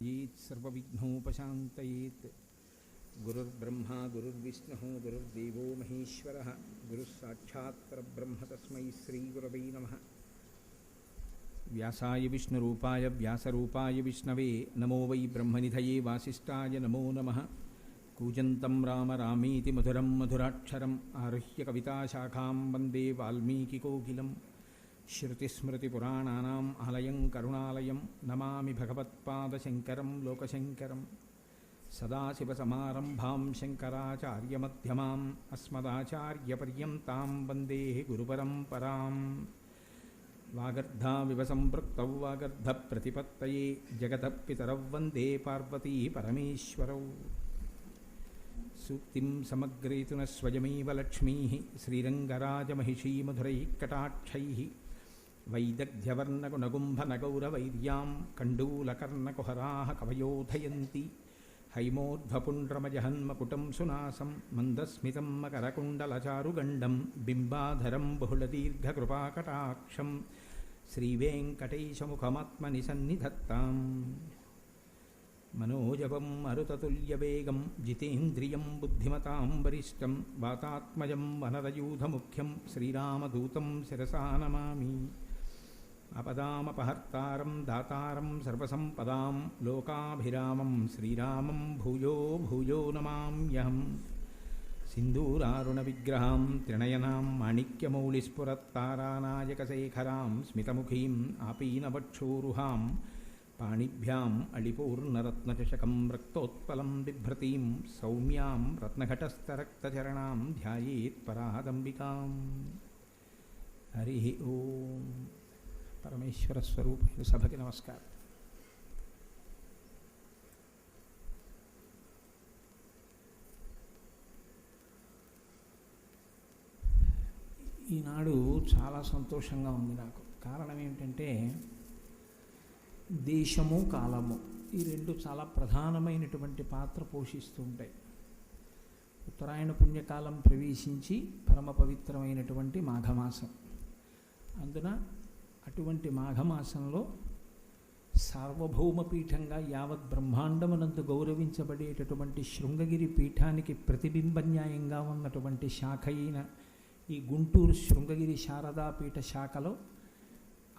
येत् सर्वविघ्नोपशान्तयेत्। गुरुर्ब्रह्मा गुरुर्विष्णुः गुरुर्देवो महेश्वरः गुरुः साक्षात् परब्रह्म तस्मै श्रीगुरवे नमः। व्यासाय विष्णुरूपाय व्यासरूपाय विष्णवे नमो वै ब्रह्मनिधये वासिष्ठाय नमो नमः। कूजन्तं राम रामेति मधुरं मधुराक्षरम् आरुह्य कविताशाखां वन्दे वाल्मीकिकोकिलम्। श्रुतिस्मृतिपुराणानाम् आलयं करुणालयं नमामि भगवत्पादशङ्करं लोकशङ्करं। सदाशिवसमारम्भां शङ्कराचार्यमध्यमाम् अस्मदाचार्यपर्यन्तां वन्दे गुरुपरम्पराम्। वागर्धाविव सम्पृक्तौ वागर्धप्रतिपत्तये जगतः पितरौ वन्दे पार्वती परमेश्वरौ। सूक्तिं समग्रेतु न स्वयमेव लक्ष्मीः श्रीरङ्गराजमहिषी मधुरैः कटाक्षैः। वैदग्ध्यवर्णगुणगुम्भनगौरवैर्यां कण्डूलकर्णकुहराः कवयोधयन्ति। हैमोर्ध्वपुण्ड्रमजहन्मकुटं सुनासं मन्दस्मितं मकरकुण्डलचारुगण्डं बिम्बाधरं बहुलदीर्घकृपाकटाक्षं श्रीवेङ्कटेशमुखमात्मनि सन्निधत्ताम्। मनोजवं मरुततुल्यवेगं जितेन्द्रियं बुद्धिमतां वरिष्ठं वातात्मजं वनरयूथमुख्यं श्रीरामदूतं शिरसा नमामि। आपदामपहर्तारं दातारं सर्वसम्पदां लोकाभिरामं श्रीरामं भूयो भूयो नमाम्यहम्। सिन्दूरारुणविग्रहां त्रिनयनां माणिक्यमौलिस्फुरत्तारानायकशेखरां स्मितमुखीं आपीनवक्षोरुहां पाणिभ्याम् अळिपूर्णरत्नचषकं रक्तोत्पलं बिभ्रतीं सौम्यां रत्नघटस्थरक्तचरणां ध्यायेत् परादम्बिकाम्। हरिः ओम्। परमेश्वर स्वरूप सभకి నమస్కారం। ఈనాడు చాలా సంతోషంగా ఉంది నాకు. కారణం ఏమిటంటే దేశము కాలము ఈ రెండు చాలా ప్రధానమైనటువంటి పాత్ర పోషిస్తూ ఉంటాయి. ఉత్తరాయణ పుణ్యకాలం ప్రవేశించి పరమ పవిత్రమైనటువంటి మాఘమాసం. అందున అటువంటి మాఘమాసంలో సార్వభౌమపీఠంగా యావత్ బ్రహ్మాండమునందు గౌరవించబడేటటువంటి శృంగగిరి పీఠానికి ప్రతిబింబన్యాయంగా ఉన్నటువంటి శాఖ అయిన ఈ గుంటూరు శృంగగిరి శారదాపీఠ శాఖలో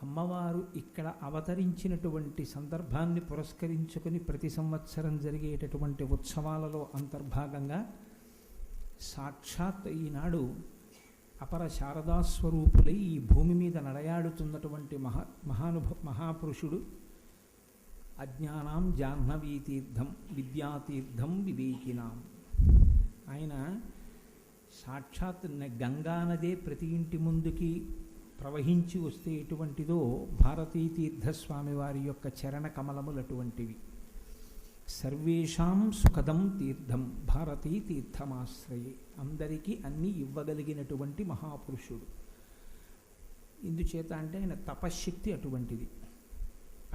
అమ్మవారు ఇక్కడ అవతరించినటువంటి సందర్భాన్ని పురస్కరించుకొని ప్రతి సంవత్సరం జరిగేటటువంటి ఉత్సవాలలో అంతర్భాగంగా సాక్షాత్ ఈనాడు అపర శారదాస్వరూపులై ఈ భూమి మీద నడయాడుతున్నటువంటి మహాపురుషుడు అజ్ఞానాం జాహ్నవీతీర్థం విద్యాతీర్థం వివేకినాం. ఆయన సాక్షాత్ గంగానదే ప్రతి ఇంటి ముందుకి ప్రవహించి వస్తే ఎటువంటిదో భారతీతీర్థస్వామి వారి యొక్క చరణ కమలములు అటువంటివి. సర్వేషాం సుఖదం తీర్థం భారతీ తీర్థమాశ్రయే. అందరికీ అన్నీ ఇవ్వగలిగినటువంటి మహాపురుషుడు. ఇందుచేత అంటే ఆయన తపశ్శక్తి అటువంటిది.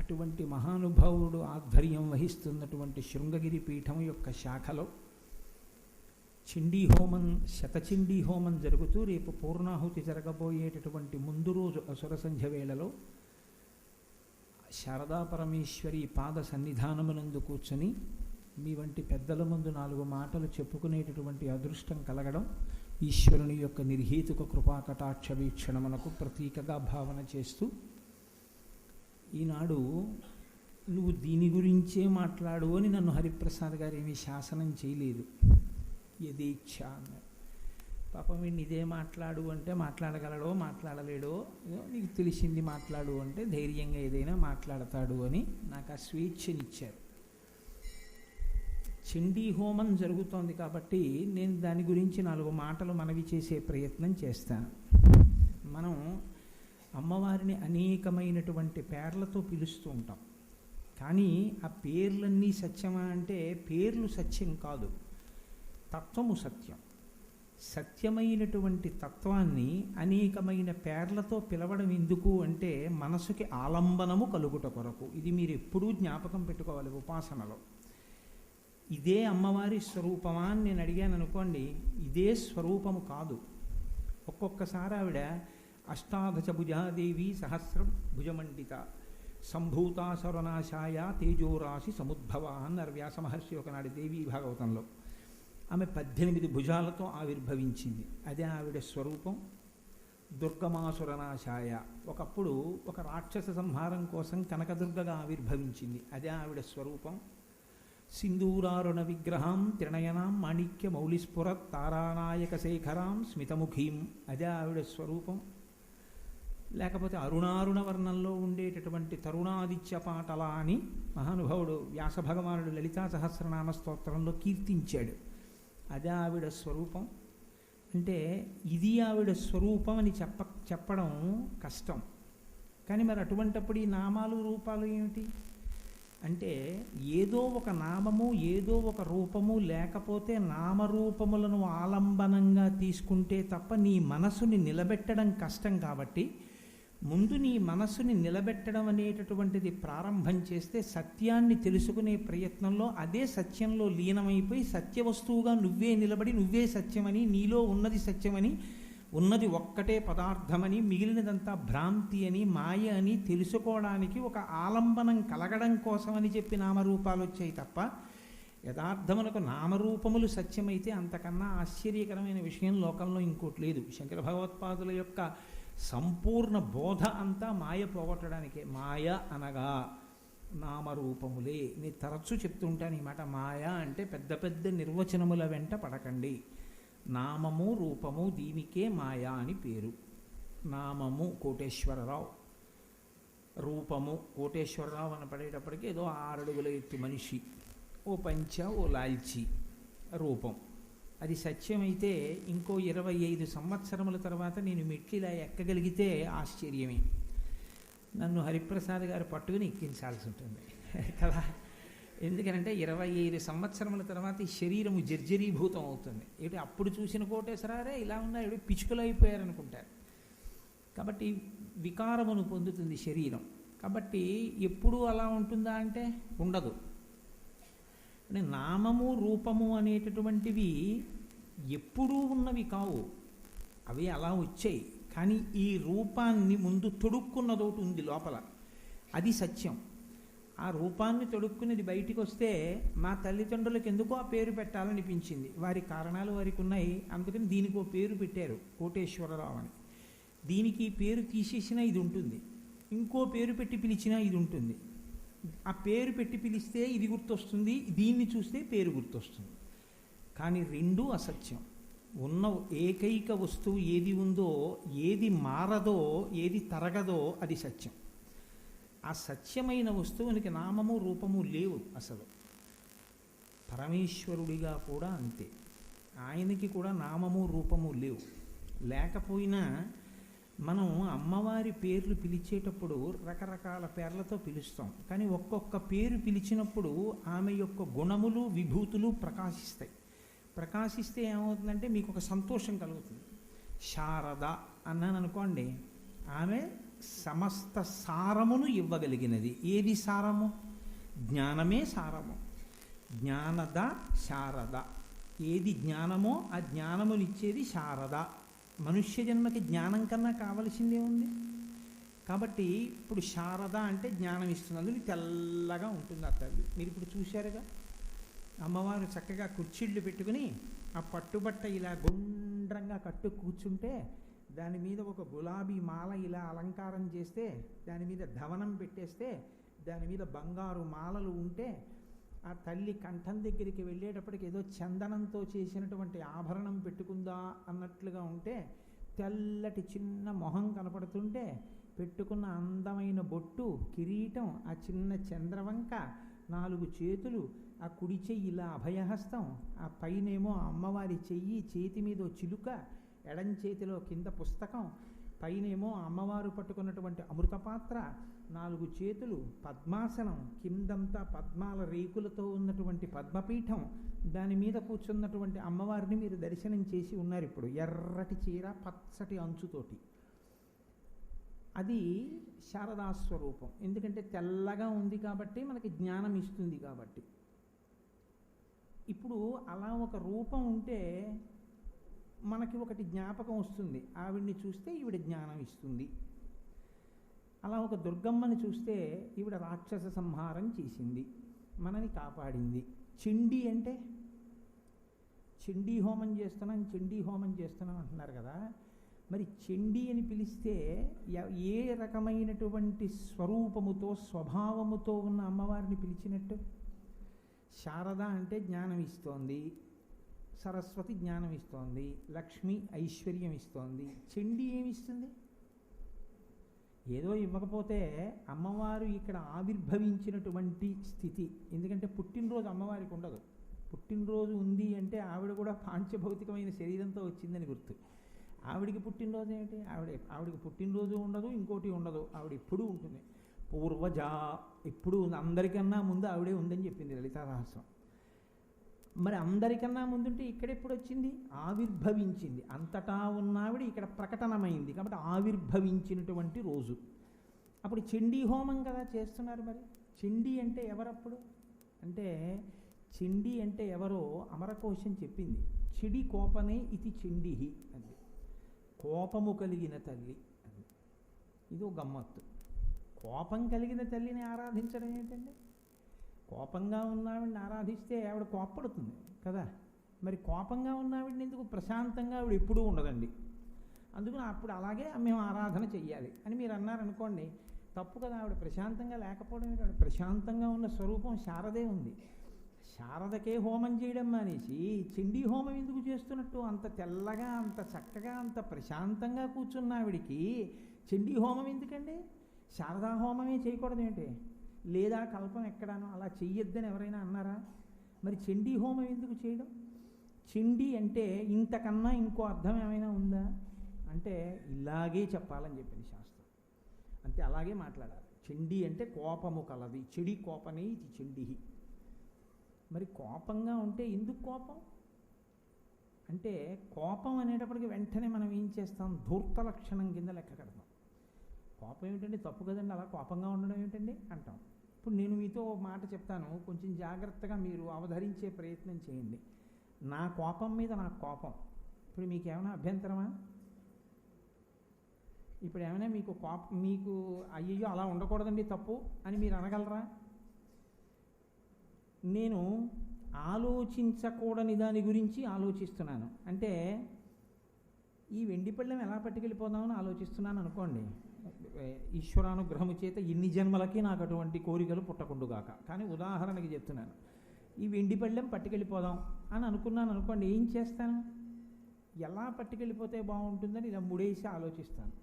అటువంటి మహానుభావుడు ఆధ్వర్యం వహిస్తున్నటువంటి శృంగగిరి పీఠం యొక్క శాఖలో చండీ హోమం శతచండీ హోమం జరుగుతూ రేపు పూర్ణాహుతి జరగబోయేటటువంటి ముందు రోజు అసుర సంధ్య వేళలో శారదా పరమేశ్వరి పాద సన్నిధానమునందు కూర్చొని మీ వంటి పెద్దల ముందు 4 మాటలు చెప్పుకునేటటువంటి అదృష్టం కలగడం ఈశ్వరుని యొక్క నిర్హేతుక కృపాకటాక్ష వీక్షణమునకు ప్రతీకగా భావన చేస్తూ ఈనాడు నువ్వు దీని గురించే మాట్లాడు అని నన్ను హరిప్రసాద్ గారు ఏమీ శాసనం చేయలేదు. యథేచ్ఛ అన్నారు. పాపం వీడిని ఇదే మాట్లాడు అంటే మాట్లాడగలడో మాట్లాడలేడో, నీకు తెలిసింది మాట్లాడు అంటే ధైర్యంగా ఏదైనా మాట్లాడతాడు అని నాకు ఆ స్వేచ్ఛనిచ్చారు. చండీ హోమం జరుగుతోంది కాబట్టి నేను దాని గురించి 4 మాటలు మనవి చేసే ప్రయత్నం చేస్తాను. మనం అమ్మవారిని అనేకమైనటువంటి పేర్లతో పిలుస్తూ ఉంటాం. కానీ ఆ పేర్లన్నీ సత్యమా అంటే పేర్లు సత్యం కాదు, తత్వము సత్యం. సత్యమైనటువంటి తత్వాన్ని అనేకమైన పేర్లతో పిలవడం ఎందుకు అంటే మనసుకి ఆలంబనము కలుగుట కొరకు. ఇది మీరు ఎప్పుడూ జ్ఞాపకం పెట్టుకోవాలి ఉపాసనలో. ఇదే అమ్మవారి స్వరూపమా అని నేను అడిగాను అనుకోండి, ఇదే స్వరూపము కాదు. ఒక్కొక్కసారి ఆవిడ అష్టాదశ భుజాదేవి సహస్రం భుజమండిత సంభూతాసురనాశాయ తేజోరాశి సముద్భవ అన్నారు వ్యాస మహర్షి ఒకనాడు దేవీ భాగవతంలో. ఆమె 18 భుజాలతో ఆవిర్భవించింది, అదే ఆవిడ స్వరూపం. దుర్గమాసురనాశాయ, ఒకప్పుడు ఒక రాక్షస సంహారం కోసం కనకదుర్గగా ఆవిర్భవించింది, అదే ఆవిడ స్వరూపం. సింధూరారుణ విగ్రహం త్రినయనాం మాణిక్య మౌళిస్ఫురత్ తారానాయక శేఖరాం స్మితముఖీం, అదే ఆవిడ స్వరూపం. లేకపోతే అరుణారుణ వర్ణంలో ఉండేటటువంటి తరుణాదిత్య పాటల అని మహానుభావుడు వ్యాస భగవానుడు లలితా సహస్రనామ స్తోత్రంలో కీర్తించాడు, అదే ఆవిడ స్వరూపం. అంటే ఇది ఆవిడ స్వరూపం అని చెప్పడం కష్టం. కానీ మరి అటువంటప్పుడు ఈ నామాలు రూపాలు ఏమిటి అంటే, ఏదో ఒక నామము ఏదో ఒక రూపము లేకపోతే నామరూపములను ఆలంబనంగా తీసుకుంటే తప్ప నీ మనసుని నిలబెట్టడం కష్టం. కాబట్టి ముందు నీ మనస్సుని నిలబెట్టడం అనేటటువంటిది ప్రారంభం చేస్తే సత్యాన్ని తెలుసుకునే ప్రయత్నంలో అదే సత్యంలో లీనమైపోయి సత్యవస్తువుగా నువ్వే నిలబడి నువ్వే సత్యమని, నీలో ఉన్నది సత్యమని, ఉన్నది ఒక్కటే పదార్థమని, మిగిలినదంతా భ్రాంతి అని, మాయ అని తెలుసుకోవడానికి ఒక ఆలంబనం కలగడం కోసమని చెప్పి నామరూపాలు వచ్చాయి తప్ప యథార్థములకు నామరూపములు సత్యమైతే అంతకన్నా ఆశ్చర్యకరమైన విషయం లోకంలో ఇంకోటి లేదు. శంకర భగవత్పాదుల యొక్క సంపూర్ణ బోధ అంతా మాయ పోగొట్టడానికే. మాయ అనగా నామరూపములే. నేను తరచూ చెప్తుంటాను ఈ మాట. మాయ అంటే పెద్ద పెద్ద నిర్వచనముల వెంట పడకండి. నామము రూపము దీనికే మాయ అని పేరు. నామము కోటేశ్వరరావు, రూపము కోటేశ్వరరావు అని పడేటప్పటికీ ఏదో 6 అడుగుల ఎత్తు మనిషి, ఓ పంచ ఓ లాల్చి రూపం. అది సత్యమైతే ఇంకో 25 సంవత్సరముల తర్వాత నేను మెట్లిలా ఎక్కగలిగితే ఆశ్చర్యమే. నన్ను హరిప్రసాద్ గారు పట్టుకుని ఎక్కించాల్సి ఉంటుంది కదా. ఎందుకనంటే 25 సంవత్సరముల తర్వాత ఈ శరీరము జర్జరీభూతం అవుతుంది. ఏమిటి అప్పుడు చూసిన కోటేశ్వరారే ఇలా ఉన్నారు, పిచ్చుకలు అయిపోయారనుకుంటారు. కాబట్టి వికారమును పొందుతుంది శరీరం. కాబట్టి ఎప్పుడూ అలా ఉంటుందా అంటే ఉండదు. అంటే నామము రూపము అనేటటువంటివి ఎప్పుడూ ఉన్నవి కావు, అవి అలా వచ్చాయి. కానీ ఈ రూపాన్ని ముందు తొడుక్కున్నదోటి ఉంది లోపల, అది సత్యం. ఆ రూపాన్ని తొడుక్కునేది బయటికి వస్తే మా తల్లిదండ్రులకు ఎందుకో ఆ పేరు పెట్టాలనిపించింది. వారి కారణాలు వారికి ఉన్నాయి, అందుకని దీనికి ఓ పేరు పెట్టారు కోటేశ్వరరావు అని. దీనికి ఈ పేరు తీసేసినా ఇది ఉంటుంది, ఇంకో పేరు పెట్టి పిలిచినా ఇది ఉంటుంది. ఆ పేరు పెట్టి పిలిస్తే ఇది గుర్తొస్తుంది, దీన్ని చూస్తే పేరు గుర్తొస్తుంది. కానీ రెండూ అసత్యం. ఉన్న ఏకైక వస్తువు ఏది ఉందో, ఏది మారదో, ఏది తరగదో అది సత్యం. ఆ సత్యమైన వస్తువునికి నామము రూపము లేవు అసలు. పరమేశ్వరుడిగా కూడా అంతే, ఆయనకి కూడా నామము రూపము లేవు. లేకపోయినా మనం అమ్మవారి పేర్లు పిలిచేటప్పుడు రకరకాల పేర్లతో పిలుస్తాం. కానీ ఒక్కొక్క పేరు పిలిచినప్పుడు ఆమె యొక్క గుణములు విభూతులు ప్రకాశిస్తాయి. ప్రకాశిస్తే ఏమవుతుందంటే మీకు ఒక సంతోషం కలుగుతుంది. శారద అన్నాను అనుకోండి, ఆమె సమస్త సారమును ఇవ్వగలిగినది. ఏది సారము? జ్ఞానమే సారము. జ్ఞానద శారద. ఏది జ్ఞానమో ఆ జ్ఞానమునిచ్చేది శారద. మనుష్య జన్మకి జ్ఞానం కన్నా కావలసిందే ఉంది. కాబట్టి ఇప్పుడు శారద అంటే జ్ఞానం ఇస్తుంది. అందులో తెల్లగా ఉంటుంది ఆ తల్లి. మీరు ఇప్పుడు చూశారుగా, అమ్మవారు చక్కగా కుర్చీళ్ళు పెట్టుకుని ఆ పట్టుబట్ట ఇలా గుండ్రంగా కట్టు కూర్చుంటే దాని మీద ఒక గులాబీ మాల ఇలా అలంకారం చేస్తే, దాని మీద ధవనం పెట్టేస్తే, దాని మీద బంగారు మాలలు ఉంటే, ఆ తల్లి కంఠం దగ్గరికి వెళ్ళేటప్పటికి ఏదో చందనంతో చేసినటువంటి ఆభరణం పెట్టుకుందా అన్నట్లుగా ఉంటే, తెల్లటి చిన్న మొహం కనపడుతుంటే, పెట్టుకున్న అందమైన బొట్టు, కిరీటం, ఆ చిన్న చంద్రవంక, 4 చేతులు, ఆ కుడి చెయ్యి ఇలా అభయహస్తం, ఆ పైనేమో అమ్మవారి చెయ్యి, చేతి మీద చిలుక, ఎడం చేతిలో కింద పుస్తకం, పైనేమో అమ్మవారు పట్టుకున్నటువంటి అమృతపాత్ర, 4 చేతులు, పద్మాసనం, కిందంతా పద్మాల రేకులతో ఉన్నటువంటి పద్మపీఠం, దాని మీద కూర్చున్నటువంటి అమ్మవారిని మీరు దర్శనం చేసి ఉన్నారు ఇప్పుడు. ఎర్రటి చీర, పచ్చటి అంచుతోటి. అది శారదాస్వరూపం. ఎందుకంటే తెల్లగా ఉంది కాబట్టి మనకి జ్ఞానం ఇస్తుంది కాబట్టి. ఇప్పుడు అలా ఒక రూపం ఉంటే మనకి ఒకటి జ్ఞాపకం వస్తుంది. ఆవిడ్ని చూస్తే ఈవిడ జ్ఞానం ఇస్తుంది. అలా ఒక దుర్గమ్మని చూస్తే ఈవిడ రాక్షస సంహారం చేసింది, మనని కాపాడింది. చండీ అంటే చండీ హోమం చేస్తున్నాం, చండీ హోమం చేస్తున్నాం అంటున్నారు కదా. మరి చండీ అని పిలిస్తే ఏ రకమైనటువంటి స్వరూపముతో స్వభావముతో ఉన్న అమ్మవారిని పిలిచినట్టు? శారద అంటే జ్ఞానం ఇస్తోంది, సరస్వతి జ్ఞానం ఇస్తోంది, లక్ష్మి ఐశ్వర్యం ఇస్తోంది. చండీ ఏమిస్తుంది? ఏదో ఇవ్వకపోతే అమ్మవారు ఇక్కడ ఆవిర్భవించినటువంటి స్థితి. ఎందుకంటే పుట్టినరోజు అమ్మవారికి ఉండదు. పుట్టినరోజు ఉంది అంటే ఆవిడ కూడా పాంచభౌతికమైన శరీరంతో వచ్చిందని గుర్తు. ఆవిడికి పుట్టినరోజు ఏమిటి? ఆవిడికి పుట్టినరోజు ఉండదు, ఇంకోటి ఉండదు. ఆవిడ ఎప్పుడూ ఉంటుంది. పూర్వజ, ఎప్పుడు అందరికన్నా ముందు ఆవిడే ఉందని చెప్పింది లలితా రహస్యం. మరి అందరికన్నా ముందుంటే ఇక్కడెప్పుడు వచ్చింది? ఆవిర్భవించింది. అంతటా ఉన్న ఆవిడ ఇక్కడ ప్రకటనమైంది కాబట్టి ఆవిర్భవించినటువంటి రోజు. అప్పుడు చండీ హోమం కదా చేస్తున్నారు. మరి చండీ అంటే ఎవరప్పుడు? అంటే చండీ అంటే ఎవరో అమరకోశం చెప్పింది. చెడి కోపనే ఇది చండీ అది, కోపము కలిగిన తల్లి అది. ఇదో గమ్మత్తు. కోపం కలిగిన తల్లిని ఆరాధించడం ఏంటండి? కోపంగా ఉన్నావిడిని ఆరాధిస్తే ఆవిడ కోప్పడుతుంది కదా. మరి కోపంగా ఉన్నావిడిని ఎందుకు? ప్రశాంతంగా ఆవిడ ఎప్పుడూ ఉండదండి. అందుకని అప్పుడు అలాగే మేము ఆరాధన చెయ్యాలి అని మీరు అన్నారనుకోండి, తప్పు కదా. ఆవిడ ప్రశాంతంగా లేకపోవడం ఏంటి? ఆవిడ ప్రశాంతంగా ఉన్న స్వరూపం శారదే ఉంది. శారదకే హోమం చేయడం మానేసి చండీ హోమం ఎందుకు చేస్తున్నట్టు? అంత తెల్లగా, అంత చక్కగా, అంత ప్రశాంతంగా కూర్చున్న ఆవిడికి చండీ హోమం ఎందుకండి? శారదా హోమమే చేయకూడదు ఏంటి? లేదా కల్పం ఎక్కడానో అలా చెయ్యొద్దని ఎవరైనా అన్నారా? మరి చండీ హోమం ఎందుకు చేయడం? చండీ అంటే ఇంతకన్నా ఇంకో అర్థం ఏమైనా ఉందా అంటే ఇలాగే చెప్పాలని చెప్పింది శాస్త్రం. అంతే, అలాగే మాట్లాడాలి. చండీ అంటే కోపము కలది, చెడి కోపనే ఇది చండీ. మరి కోపంగా ఉంటే ఎందుకు కోపం అంటే, కోపం అనేటప్పటికి వెంటనే మనం ఏం చేస్తాం? ధూర్త లక్షణం కింద లెక్క కడతాం. కోపం ఏమిటండి? తప్పు కదండి, అలా కోపంగా ఉండడం ఏమిటండి అంటాం. ఇప్పుడు నేను మీతో మాట చెప్తాను, కొంచెం జాగ్రత్తగా మీరు అవధరించే ప్రయత్నం చేయండి. నా కోపం మీద నాకు కోపం. ఇప్పుడు మీకు ఏమైనా అభ్యంతరమా? ఇప్పుడు ఏమైనా మీకు అయ్యయ్యో అలా ఉండకూడదండి తప్పు అని మీరు అనగలరా? నేను ఆలోచించకూడని దాని గురించి ఆలోచిస్తున్నాను అంటే, ఈ వెండి పళ్ళెం ఎలా పట్టుకెళ్ళిపోదామని ఆలోచిస్తున్నాను అనుకోండి. ఈశ్వరానుగ్రహము చేత ఇన్ని జన్మలకి నాకు అటువంటి కోరికలు పుట్టకుండుగాక. కానీ ఉదాహరణకి చెప్తున్నాను, ఈ వెండి పళ్ళెం పట్టుకెళ్ళిపోదాం అని అనుకున్నాను అనుకోండి. ఏం చేస్తాను? ఎలా పట్టుకెళ్ళిపోతే బాగుంటుందని ఇలా ముడేసి ఆలోచిస్తాను.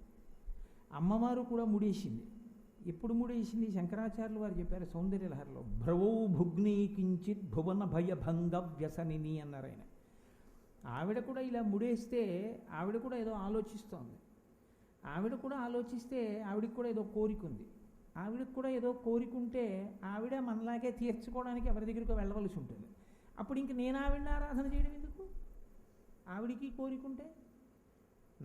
అమ్మవారు కూడా ముడేసింది. ఎప్పుడు ముడేసింది? శంకరాచార్యులు వారు చెప్పారు సౌందర్యలహరిలో, భ్రవౌ భుగ్నీ కించిత్ భువన భయభంగ వ్యసనిని అన్నారు ఆయన. ఆవిడ కూడా ఇలా ముడేస్తే ఆవిడ కూడా ఏదో ఆలోచిస్తోంది. ఆవిడ కూడా ఆలోచిస్తే ఆవిడికి కూడా ఏదో కోరిక ఉంది. ఆవిడకి కూడా ఏదో కోరికుంటే ఆవిడ మనలాగే తీర్చుకోవడానికి ఎవరి దగ్గరికి వెళ్ళవలసి ఉంటుంది. అప్పుడు ఇంక నేను ఆవిడని ఆరాధన చేయడం ఎందుకు? ఆవిడికి కోరికుంటే,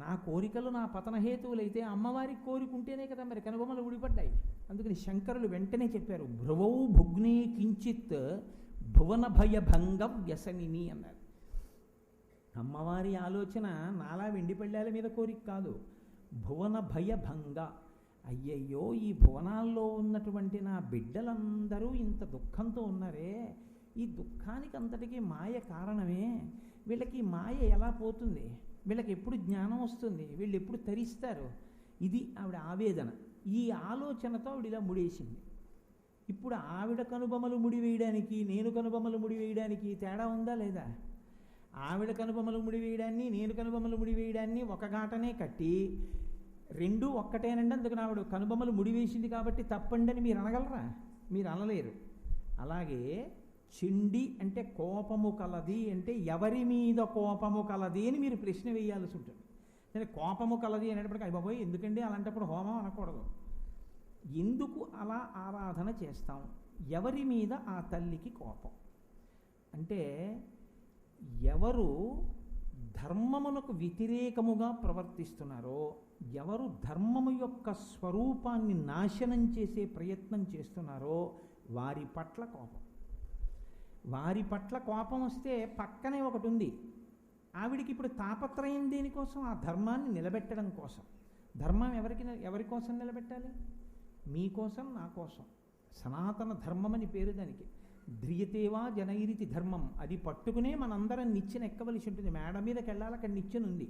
నా కోరికలు నా పతనహేతువులు అయితే అమ్మవారికి కోరికుంటేనే కదా మరి కనుబొమ్మలు ఊడిపడ్డాయి. అందుకని శంకరులు వెంటనే చెప్పారు, భ్రువౌ భుగ్నీ కించిత్ భువన భయభంగ వ్యసనిని అన్నారు. అమ్మవారి ఆలోచన నాలా వెండి పళ్ళాల మీద కోరిక కాదు, భువన భయభంగ. అయ్యయ్యో, ఈ భువనాల్లో ఉన్నటువంటి నా బిడ్డలందరూ ఇంత దుఃఖంతో ఉన్నారే, ఈ దుఃఖానికి అంతటికీ మాయ కారణమే. వీళ్ళకి మాయ ఎలా పోతుంది? వీళ్ళకి ఎప్పుడు జ్ఞానం వస్తుంది? వీళ్ళు ఎప్పుడు తరిస్తారు? ఇది ఆవిడ ఆవేదన. ఈ ఆలోచనతో ఆవిడ ఇలా ముడేసింది. ఇప్పుడు ఆవిడ కనుబొమ్మలు ముడివేయడానికి నేను కనుబొమ్మలు ముడివేయడానికి తేడా ఉందా లేదా? ఆవిడ కనుబొమ్మలు ముడివేయడాన్ని నేను కనుబొమ్మలు ముడివేయడాన్ని ఒక ఘాటనే కట్టి రెండూ ఒక్కటేనండి. అందుకని ఆవిడ కనుబొమ్మలు ముడివేసింది కాబట్టి తప్పండి అని మీరు అనగలరా? మీరు అనలేరు. అలాగే చండి అంటే కోపము కలది అంటే ఎవరి మీద కోపము కలది అని మీరు ప్రశ్న వేయాల్సి ఉంటుంది. అంటే కోపము కలది అనేటప్పటికీ అయ్య బాబోయ్ ఎందుకండి అలాంటప్పుడు హోమం అనకూడదు. ఎందుకు అలా ఆరాధన చేస్తాం? ఎవరి మీద ఆ తల్లికి కోపం అంటే, ఎవరు ధర్మమునకు వ్యతిరేకముగా ప్రవర్తిస్తున్నారో, ఎవరు ధర్మము యొక్క స్వరూపాన్ని నాశనం చేసే ప్రయత్నం చేస్తున్నారో వారి పట్ల కోపం. వారి పట్ల కోపం వస్తే పక్కనే ఒకటి ఉంది. ఆవిడికి ఇప్పుడు తాపత్రయం దేనికోసం? ఆ ధర్మాన్ని నిలబెట్టడం కోసం. ధర్మం ఎవరి కోసం నిలబెట్టాలి? మీకోసం నా కోసం. సనాతన ధర్మం అని పేరు దానికి. ధ్రియతేవా జనైరితి ధర్మం. అది పట్టుకునే మనందరం నిచ్చెన ఎక్కవలసి ఉంటుంది. మేడ మీదకి వెళ్ళాలి, అక్కడ నిచ్చెన ఉంది.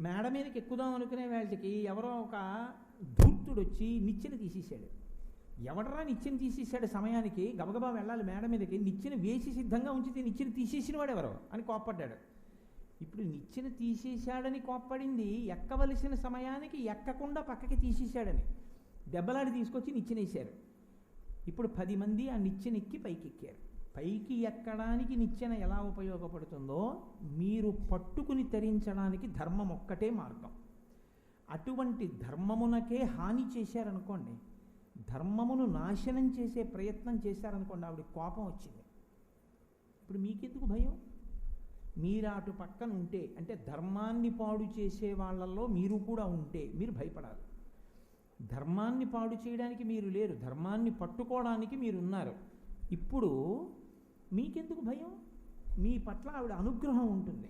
మేడ మీదకి ఎక్కుదాం అనుకునే వాళ్ళకి ఎవరో ఒక ధూర్తుడు వచ్చి నిచ్చెన తీసేశాడు. ఎవడరా నిచ్చెన తీసేశాడు సమయానికి? గబగబా వెళ్ళాలి మేడ మీదకి, నిచ్చెన వేసి సిద్ధంగా ఉంచితే నిచ్చెన తీసేసిన వాడు ఎవరో అని కోప్పడ్డాడు. ఇప్పుడు నిచ్చెన తీసేశాడని కోప్పడింది ఎక్కవలసిన సమయానికి ఎక్కకుండా పక్కకి తీసేశాడని. దెబ్బలాడి తీసుకొచ్చి నిచ్చెనేశారు. ఇప్పుడు 10 మంది ఆ నిచ్చెనెక్కి పైకి ఎక్కారు. పైకి ఎక్కడానికి నిచ్చెన ఎలా ఉపయోగపడుతుందో మీరు పట్టుకుని తరించడానికి ధర్మం ఒక్కటే మార్గం. అటువంటి ధర్మమునకే హాని చేశారనుకోండి, ధర్మమును నాశనం చేసే ప్రయత్నం చేశారనుకోండి, ఆవిడ కోపం వచ్చింది. ఇప్పుడు మీకెందుకు భయం? మీరు అటు పక్కన ఉంటే, అంటే ధర్మాన్ని పాడు చేసే వాళ్ళల్లో మీరు కూడా ఉంటే మీరు భయపడాలి. ధర్మాన్ని పాడు చేయడానికి మీరు లేరు, ధర్మాన్ని పట్టుకోవడానికి మీరు ఉన్నారు. ఇప్పుడు మీకెందుకు భయం? మీ పట్ల ఆవిడ అనుగ్రహం ఉంటుంది.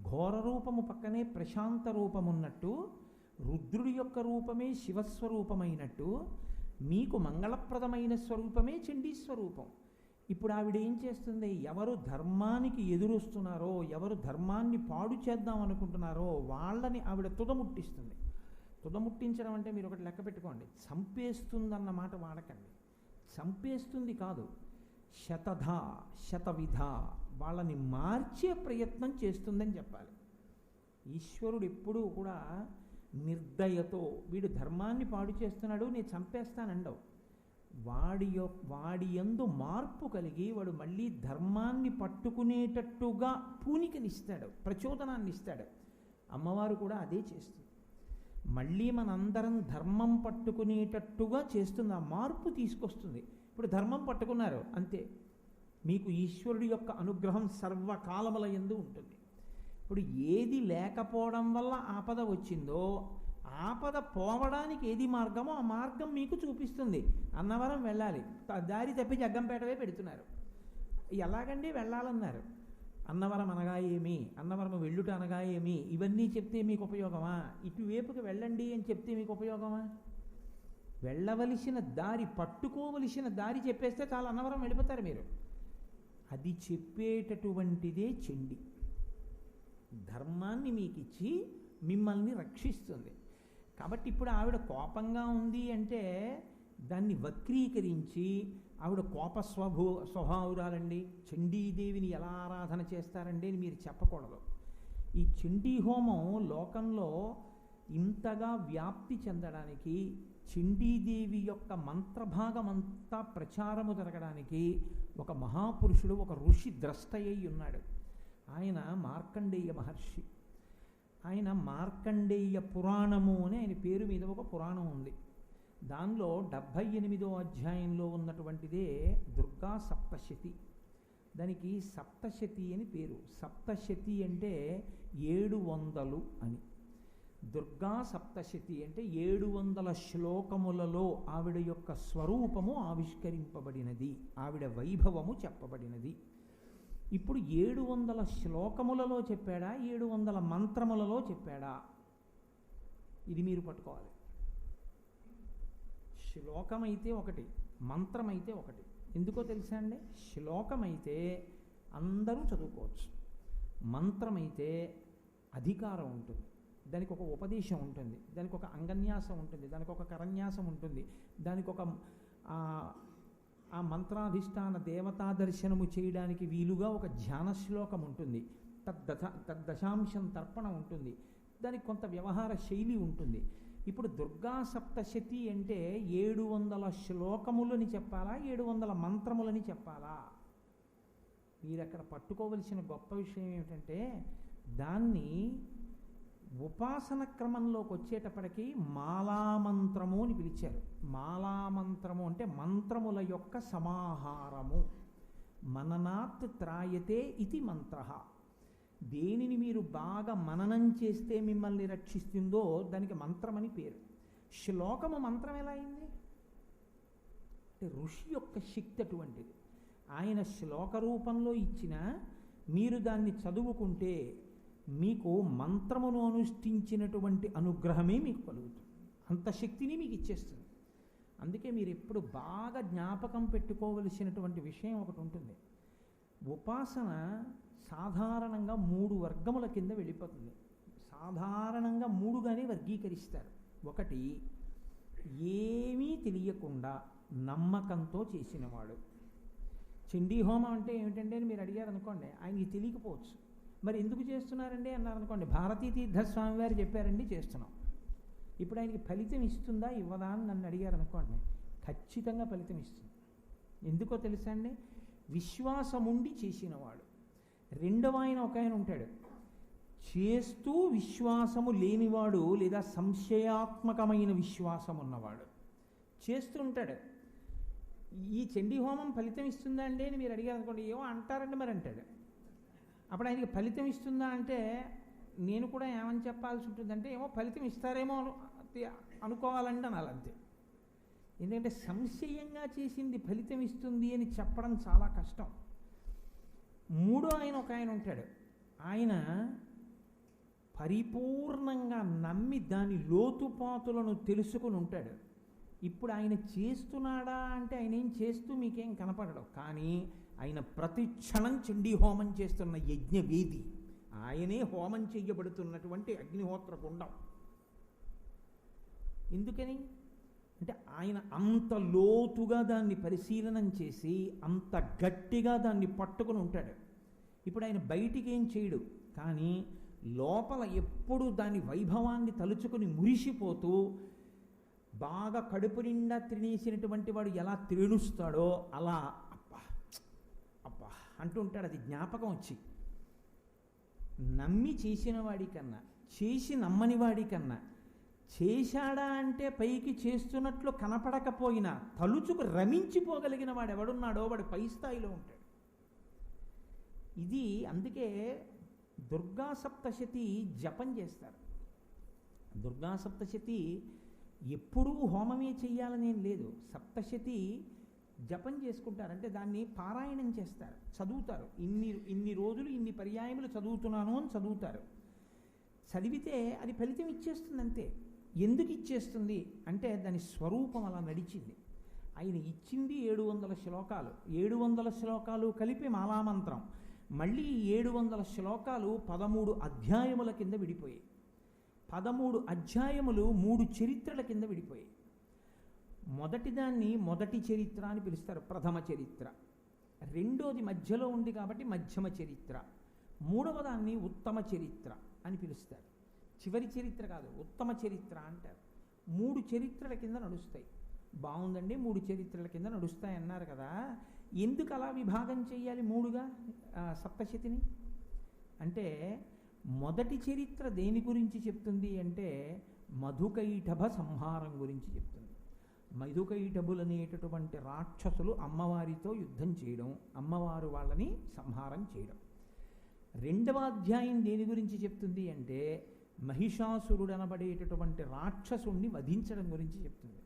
ఘోర రూపము పక్కనే ప్రశాంత రూపం ఉన్నట్టు, రుద్రుడి యొక్క రూపమే శివస్వరూపమైనట్టు, మీకు మంగళప్రదమైన స్వరూపమే చండీస్వరూపం. ఇప్పుడు ఆవిడ ఏం చేస్తుంది? ఎవరు ధర్మానికి ఎదురొస్తున్నారో, ఎవరు ధర్మాన్ని పాడు చేద్దాం అనుకుంటున్నారో వాళ్ళని ఆవిడ తుదముట్టిస్తుంది. తుదముట్టించడం అంటే మీరు ఒకటి లెక్క పెట్టుకోండి, చంపేస్తుందన్న మాట వాడకండి. చంపేస్తుంది కాదు, శతధ శతవిధ వాళ్ళని మార్చే ప్రయత్నం చేస్తుందని చెప్పాలి. ఈశ్వరుడు ఎప్పుడూ కూడా నిర్దయతో వీడు ధర్మాన్ని పాడు చేస్తున్నాడు నేను చంపేస్తానండవు. వాడి యందు మార్పు కలిగి వాడు మళ్ళీ ధర్మాన్ని పట్టుకునేటట్టుగా పూనికనిస్తాడు, ప్రచోదనాన్ని ఇస్తాడు. అమ్మవారు కూడా అదే చేస్తుంది. మళ్ళీ మనందరం ధర్మం పట్టుకునేటట్టుగా చేస్తుంది, ఆ మార్పు తీసుకొస్తుంది. ఇప్పుడు ధర్మం పట్టుకున్నారు అంతే, మీకు ఈశ్వరుడి యొక్క అనుగ్రహం సర్వకాలముల యందు ఉంటుంది. ఇప్పుడు ఏది లేకపోవడం వల్ల ఆపద వచ్చిందో, ఆపద పోవడానికి ఏది మార్గమో ఆ మార్గం మీకు చూపిస్తుంది. అన్నవరం వెళ్ళాలి, దారి తప్పి జగ్గంపేటవే పెడుతున్నారు. ఎలాగండి వెళ్ళాలన్నారు? అన్నవరం అనగా ఏమి, అన్నవరం వెళ్ళుట అనగా ఏమి, ఇవన్నీ చెప్తే మీకు ఉపయోగమా? ఇటువైపుకి వెళ్ళండి అని చెప్తే మీకు ఉపయోగమా? వెళ్ళవలసిన దారి, పట్టుకోవలసిన దారి చెప్పేస్తే చాలా అన్నవరం వెళ్ళిపోతారు మీరు. అది చెప్పేటటువంటిదే చండి. ధర్మాన్ని మీకు ఇచ్చి మిమ్మల్ని రక్షిస్తుంది. కాబట్టి ఇప్పుడు ఆవిడ కోపంగా ఉంది అంటే దాన్ని వక్రీకరించి ఆవిడ కోప స్వభావురాలండి, చండీదేవిని ఎలా ఆరాధన చేస్తారండి అని మీరు చెప్పకూడదు. ఈ చండీ హోమం లోకంలో ఇంతగా వ్యాప్తి చెందడానికి, చండీదేవి యొక్క మంత్రభాగమంతా ప్రచారము జరగడానికి ఒక మహాపురుషుడు, ఒక ఋషి ద్రష్ట అయి ఉన్నాడు. ఆయన మార్కండేయ మహర్షి. ఆయన మార్కండేయ పురాణము అని ఆయన పేరు మీద ఒక పురాణం ఉంది. దానిలో 78వ అధ్యాయంలో ఉన్నటువంటిదే దుర్గా సప్తశతి. దానికి సప్తశతి అని పేరు. సప్తశతి అంటే 700 అని. దుర్గా సప్తశతి అంటే 700 శ్లోకములలో ఆవిడ యొక్క స్వరూపము ఆవిష్కరింపబడినది, ఆవిడ వైభవము చెప్పబడినది. ఇప్పుడు 700 శ్లోకములలో చెప్పాడా, 700 మంత్రములలో చెప్పాడా? ఇది మీరు పట్టుకోవాలి. శ్లోకమైతే ఒకటి, మంత్రమైతే ఒకటి. ఎందుకో తెలుసా అండి? శ్లోకమైతే అందరూ చదువుకోవచ్చు, మంత్రమైతే అధికారం ఉంటుంది, దానికి ఒక ఉపదేశం ఉంటుంది, దానికి ఒక అంగన్యాసం ఉంటుంది, దానికి ఒక కరన్యాసం ఉంటుంది, దానికి ఒక ఆ మంత్రాధిష్టాన దేవతా దర్శనము చేయడానికి వీలుగా ఒక ధ్యాన శ్లోకం ఉంటుంది, తద్దశాంశం తర్పణ ఉంటుంది, దానికి కొంత వ్యవహార శైలి ఉంటుంది. ఇప్పుడు దుర్గా సప్తశతి అంటే 700 శ్లోకములని చెప్పాలా, 700 మంత్రములని చెప్పాలా? మీరు అక్కడ పట్టుకోవలసిన గొప్ప విషయం ఏమిటంటే, దాన్ని ఉపాసన క్రమంలోకి వచ్చేటప్పటికి మాలామంత్రము అని పిలిచారు. మాలామంత్రము అంటే మంత్రముల యొక్క సమాహారము. మననాత్ త్రాయతే ఇది మంత్ర. దేనిని మీరు బాగా మననం చేస్తే మిమ్మల్ని రక్షిస్తుందో దానికి మంత్రమని పేరు. శ్లోకము మంత్రం ఎలా అయింది అంటే ఋషి యొక్క శక్తి అటువంటిది. ఆయన శ్లోక రూపంలో ఇచ్చిన మీరు దాన్ని చదువుకుంటే మీకు మంత్రమును అనుష్ఠించినటువంటి అనుగ్రహమే మీకు కలుగుతుంది. అంత శక్తిని మీకు ఇచ్చేస్తుంది. అందుకే మీరు ఎప్పుడు బాగా జ్ఞాపకం పెట్టుకోవలసినటువంటి విషయం ఒకటి ఉంటుంది. ఉపాసన సాధారణంగా 3 వర్గముల కింద వెళ్ళిపోతుంది. సాధారణంగా 3గానే వర్గీకరిస్తారు. ఒకటి, ఏమీ తెలియకుండా నమ్మకంతో చేసినవాడు. చండీ హోమం అంటే ఏమిటంటే అని మీరు అడిగారు అనుకోండి, ఆయనకి తెలియకపోవచ్చు. మరి ఎందుకు చేస్తున్నారండి అన్నారు అనుకోండి, భారతీ తీర్థస్వామి వారు చెప్పారండి చేస్తున్నాం. ఇప్పుడు ఆయనకి ఫలితం ఇస్తుందా ఇవ్వదా అని నన్ను అడిగారు అనుకోండి, ఖచ్చితంగా ఫలితం ఇస్తుంది. ఎందుకో తెలుసా అండి? విశ్వాసముండి చేసినవాడు. రెండవ ఆయన ఒక ఆయన ఉంటాడు, చేస్తూ విశ్వాసము లేనివాడు లేదా సంశయాత్మకమైన విశ్వాసం ఉన్నవాడు. చేస్తూ ఉంటాడు. ఈ చండీ హోమం ఫలితం ఇస్తుందా అండి అని మీరు అడిగారు అనుకోండి, ఏమో అంటారండి మరి అంటాడు. అప్పుడు ఆయనకి ఫలితం ఇస్తుందా అంటే నేను కూడా ఏమని చెప్పాల్సి ఉంటుందంటే ఏమో ఫలితం ఇస్తారేమో అనుకోవాలండి అనాలి అంతే. ఎందుకంటే సంశయంగా చేసింది ఫలితం ఇస్తుంది అని చెప్పడం చాలా కష్టం. మూడో ఆయన ఒక ఆయన ఉంటాడు, ఆయన పరిపూర్ణంగా నమ్మి దాని లోతుపాతులను తెలుసుకుని ఉంటాడు. ఇప్పుడు ఆయన చేస్తున్నాడా అంటే ఆయన ఏం చేస్తూ మీకేం కనపడడు, కానీ ఆయన ప్రతి క్షణం చండీ హోమం చేస్తున్న యజ్ఞవేది, ఆయనే హోమం చెయ్యబడుతున్నటువంటి అగ్నిహోత్ర గుండం. ఎందుకని అంటే ఆయన అంత లోతుగా దాన్ని పరిశీలనం చేసి అంత గట్టిగా దాన్ని పట్టుకుని ఉంటాడు. ఇప్పుడు ఆయన బయటికి ఏం చేయడు, కానీ లోపల ఎప్పుడు దాని వైభవాన్ని తలుచుకుని మురిసిపోతూ బాగా కడుపు నిండా తినేసినటువంటి వాడు ఎలా త్రేణుస్తాడో అలా అబ్బా అబ్బా అంటూ ఉంటాడు. అది జ్ఞాపకం వచ్చి నమ్మి చేసిన వాడికన్నా చేసి నమ్మని వాడికన్నా చేశాడా అంటే పైకి చేస్తున్నట్లు కనపడకపోయినా తలుచుకు రమించిపోగలిగిన వాడు ఎవడున్నాడో వాడు పై స్థాయిలో ఉంటాడు. ఇది అందుకే దుర్గా సప్తశతి జపం చేస్తారు. దుర్గా సప్తశతి ఎప్పుడూ హోమమే చెయ్యాలనేం లేదు, సప్తశతి జపం చేసుకుంటారు. అంటే దాన్ని పారాయణం చేస్తారు, చదువుతారు. ఇన్ని రోజులు ఇన్ని పర్యాయములు చదువుతున్నాను అని చదువుతారు. చదివితే అది ఫలితం ఇచ్చేస్తుంది అంతే. ఎందుకు ఇచ్చేస్తుంది అంటే దాని స్వరూపం అలా నడిచింది. ఆయన ఇచ్చింది 700 శ్లోకాలు, 700 శ్లోకాలు కలిపి మాలామంత్రం. మళ్ళీ 700 శ్లోకాలు 13 అధ్యాయముల కింద విడిపోయాయి. 13 అధ్యాయములు 3 చరిత్రల కింద విడిపోయాయి. మొదటిదాన్ని మొదటి చరిత్ర అని పిలుస్తారు, ప్రథమ చరిత్ర. రెండోది మధ్యలో ఉంది కాబట్టి మధ్యమ చరిత్ర. మూడవ దాన్ని ఉత్తమ చరిత్ర అని పిలుస్తారు. చివరి చరిత్ర కాదు, ఉత్తమ చరిత్ర అంటారు. 3 చరిత్రల కింద నడుస్తాయి. బాగుందండి, 3 చరిత్రల కింద నడుస్తాయి అన్నారు కదా, ఎందుకు అలా విభాగం చేయాలి 3గా సప్తశతిని అంటే? మొదటి చరిత్ర దేని గురించి చెప్తుంది అంటే మధుకైటభ సంహారం గురించి చెప్తుంది. మధుకైటభులు అనేటటువంటి రాక్షసులు అమ్మవారితో యుద్ధం చేయడం, అమ్మవారు వాళ్ళని సంహారం చేయడం. రెండవ అధ్యాయం దేని గురించి చెప్తుంది అంటే మహిషాసురుడు అనబడేటటువంటి రాక్షసుణ్ణి వధించడం గురించి చెప్తుంది.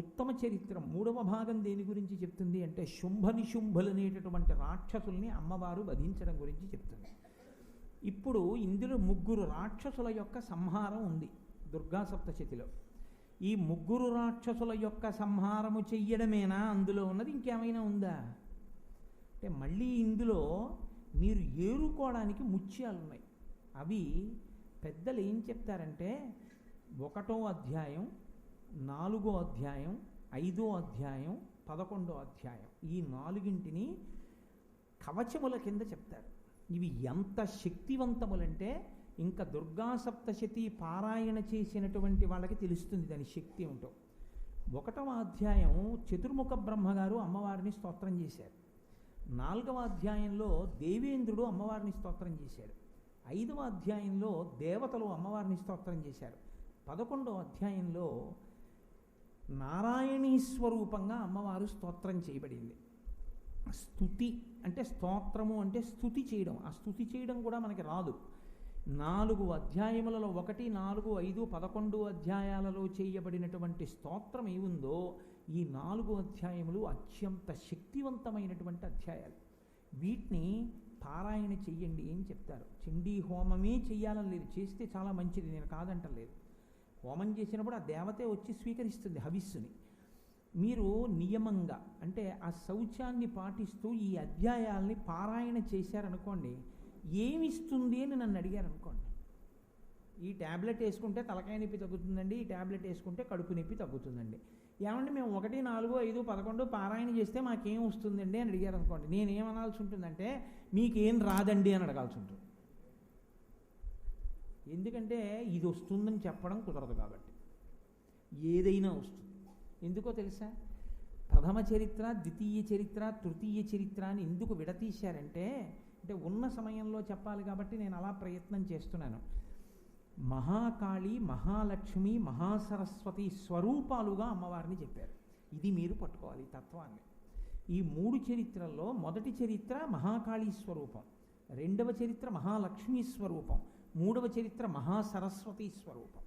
ఉత్తమ చరిత్ర 3వ భాగం దేని గురించి చెప్తుంది అంటే శుంభ నిశుంభులు అనేటటువంటి రాక్షసుల్ని అమ్మవారు వధించడం గురించి చెప్తుంది. ఇప్పుడు ఇందులో 3 రాక్షసుల యొక్క సంహారం ఉంది దుర్గా సప్తశతిలో. ఈ 3 రాక్షసుల యొక్క సంహారము చెయ్యడమేనా అందులో ఉన్నది, ఇంకేమైనా ఉందా అంటే మళ్ళీ ఇందులో మీరు ఏరుకోవడానికి ముత్యాలు ఉన్నాయి. అవి పెద్దలు ఏం చెప్తారంటే 1వ అధ్యాయం, 4వ అధ్యాయం, 5వ అధ్యాయం, 11వ అధ్యాయం, ఈ 4ంటిని కవచముల కింద చెప్తారు. ఇవి ఎంత శక్తివంతములంటే ఇంకా దుర్గా సప్తశతి పారాయణ చేసినటువంటి వాళ్ళకి తెలుస్తుంది దాని శక్తి ఏమిటో. 1వ అధ్యాయం చతుర్ముఖ బ్రహ్మగారు అమ్మవారిని స్తోత్రం చేశారు. 4వ అధ్యాయంలో దేవేంద్రుడు అమ్మవారిని స్తోత్రం చేశాడు. 5వ అధ్యాయంలో దేవతలు అమ్మవారిని స్తోత్రం చేశారు. 11వ అధ్యాయంలో నారాయణీ స్వరూపంగా అమ్మవారు స్తోత్రం చేయబడింది. స్తుతి అంటే స్తోత్రము అంటే స్తుతి చేయడం. ఆ స్తుతి చేయడం కూడా మనకి రాదు. 4 అధ్యాయములలో 1, 4, 5, 11 అధ్యాయాలలో చేయబడినటువంటి స్తోత్రం ఏముందో ఈ 4 అధ్యాయములు అత్యంత శక్తివంతమైనటువంటి అధ్యాయాలు. వీటిని పారాయణ చెయ్యండి అని చెప్తారు. చండీ హోమమే చెయ్యాలని లేదు, చేస్తే చాలా మంచిది, నేను కాదంటలేదు. హోమం చేసినప్పుడు ఆ దేవతే వచ్చి స్వీకరిస్తుంది హవిస్సుని. మీరు నియమంగా అంటే ఆ శౌచాన్ని పాటిస్తూ ఈ అధ్యాయాల్ని పారాయణ చేశారనుకోండి, ఏమిస్తుంది అని నన్ను అడిగారు అనుకోండి, ఈ ట్యాబ్లెట్ వేసుకుంటే తలకాయ నొప్పి తగ్గుతుందండి, ఈ ట్యాబ్లెట్ వేసుకుంటే కడుపు నొప్పి తగ్గుతుందండి. ఏమంటే మేము 1, 4, 5, 11 పారాయణ చేస్తే మాకేం వస్తుందండి అని అడిగారు అనుకోండి, నేనేమనాల్సి ఉంటుందంటే మీకేం రాదండి అని అడగాల్సి ఉంటుంది. ఎందుకంటే ఇది వస్తుందని చెప్పడం కుదరదు కాబట్టి. ఏదైనా వస్తుంది. ఎందుకో తెలుసా? ప్రథమ చరిత్ర, ద్వితీయ చరిత్ర, తృతీయ చరిత్ర అని ఎందుకు విడతీశారంటే, అంటే ఉన్న సమయంలో చెప్పాలి కాబట్టి నేను అలా ప్రయత్నం చేస్తున్నాను. మహాకాళి, మహాలక్ష్మి, మహాసరస్వతి స్వరూపాలుగా అమ్మవారిని చెప్పారు. ఇది మీరు పట్టుకోవాలి తత్వాన్ని. ఈ 3 చరిత్రల్లో మొదటి చరిత్ర మహాకాళీ స్వరూపం, రెండవ చరిత్ర మహాలక్ష్మీ స్వరూపం, మూడవ చరిత్ర మహాసరస్వతి స్వరూపం.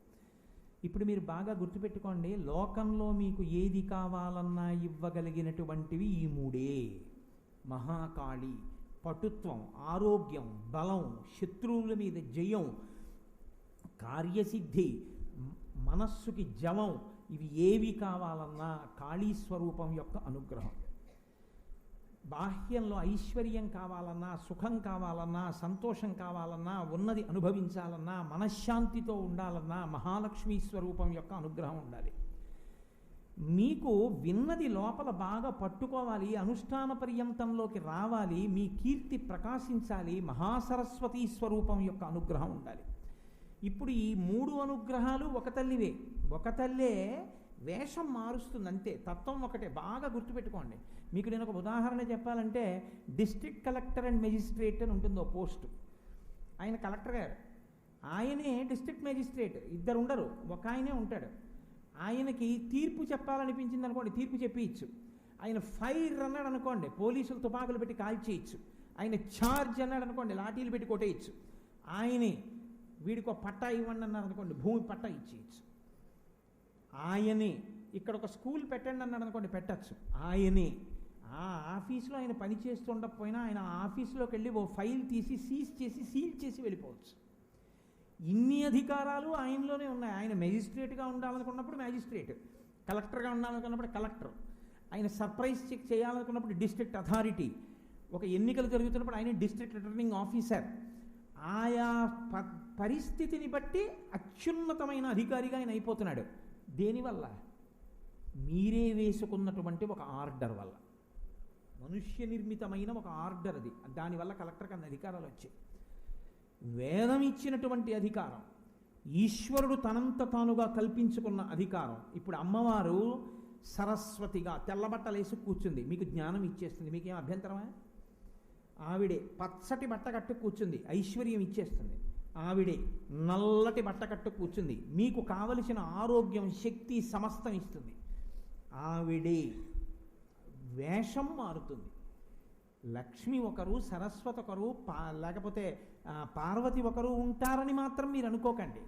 ఇప్పుడు మీరు బాగా గుర్తుపెట్టుకోండి, లోకంలో మీకు ఏది కావాలన్నా ఇవ్వగలిగినటువంటివి ఈ 3. మహాకాళి పటుత్వం, ఆరోగ్యం, బలం, శత్రువుల మీద జయం, కార్యసిద్ధి, మనస్సుకి జవం, ఇవి ఏవి కావాలన్నా కాళీ స్వరూపం యొక్క అనుగ్రహం. బాహ్యంలో ఐశ్వర్యం కావాలన్నా, సుఖం కావాలన్నా, సంతోషం కావాలన్నా, ఉన్నది అనుభవించాలన్నా, మనశ్శాంతితో ఉండాలన్నా మహాలక్ష్మీ స్వరూపం యొక్క అనుగ్రహం ఉండాలి. మీకు విన్నది లోపల బాగా పట్టుకోవాలి, అనుష్ఠాన పర్యంతంలోకి రావాలి, మీ కీర్తి ప్రకాశించాలి, మహాసరస్వతీ స్వరూపం యొక్క అనుగ్రహం ఉండాలి. ఇప్పుడు ఈ 3 అనుగ్రహాలు ఒక తల్లివే, ఒక తల్లే వేషం మారుస్తుంది అంతే, తత్వం ఒకటే. బాగా గుర్తుపెట్టుకోండి. మీకు నేను ఒక ఉదాహరణ చెప్పాలంటే, డిస్ట్రిక్ట్ కలెక్టర్ అండ్ మెజిస్ట్రేట్ అని ఉంటుంది ఓ పోస్టు. ఆయన కలెక్టర్ గారు, ఆయనే డిస్ట్రిక్ట్ మెజిస్ట్రేట్, ఇద్దరు ఉండరు, ఒక ఆయనే ఉంటాడు. ఆయనకి తీర్పు చెప్పాలనిపించింది అనుకోండి, తీర్పు చెప్పియచ్చు. ఆయన ఫైర్ అన్నాడు అనుకోండి, పోలీసులు తుపాకులు పెట్టి కాల్చేయచ్చు. ఆయన ఛార్జ్ అన్నాడు అనుకోండి, లాఠీలు పెట్టి కొట్టేయచ్చు. ఆయనే వీడికి ఒక పట్టా ఇవ్వండి అన్నారు అనుకోండి, భూమి పట్టా ఇచ్చేయచ్చు. ఆయనే ఇక్కడ ఒక స్కూల్ పెట్టండి అన్నాడు అనుకోండి, పెట్టచ్చు. ఆయనే ఆ ఆఫీసులో ఆయన పని చేస్తుండకపోయినా ఆయన ఆఫీసులోకి వెళ్ళి ఓ ఫైల్ తీసి సీల్ చేసి వెళ్ళిపోవచ్చు. ఇన్ని అధికారాలు ఆయనలోనే ఉన్నాయి. ఆయన మెజిస్ట్రేట్గా ఉండాలనుకున్నప్పుడు మెజిస్ట్రేట్, కలెక్టర్గా ఉండాలనుకున్నప్పుడు కలెక్టర్, ఆయన సర్ప్రైజ్ చెక్ చేయాలనుకున్నప్పుడు డిస్ట్రిక్ట్ అథారిటీ, ఒక ఎన్నికలు జరుగుతున్నప్పుడు ఆయన డిస్ట్రిక్ట్ రిటర్నింగ్ ఆఫీసర్. ఆయా పరిస్థితిని బట్టి అత్యున్నతమైన అధికారిగా ఆయన అయిపోతున్నాడు. దేనివల్ల? మీరే వేసుకున్నటువంటి ఒక ఆర్డర్ వల్ల, మనుష్య నిర్మితమైన ఒక ఆర్డర్ అది. దానివల్ల కలెక్టర్కి అన్ని అధికారాలు వచ్చాయి. వేదం ఇచ్చినటువంటి అధికారం, ఈశ్వరుడు తనంత తానుగా కల్పించుకున్న అధికారం. ఇప్పుడు అమ్మవారు సరస్వతిగా తెల్లబట్టలు వేసి కూర్చుంది, మీకు జ్ఞానం ఇచ్చేస్తుంది. మీకేం అభ్యంతరమా? ఆవిడే పచ్చటి బట్ట కట్టు కూర్చుంది, ఐశ్వర్యం ఇచ్చేస్తుంది. ఆవిడే నల్లటి బట్ట కట్టు కూర్చుంది, మీకు కావలసిన ఆరోగ్యం, శక్తి సమస్తం ఇస్తుంది. ఆవిడే వేషం మారుతుంది. లక్ష్మి ఒకరు, సరస్వతి ఒకరు, లేకపోతే పార్వతి ఒకరు ఉంటారని మాత్రం మీరు అనుకోకండి.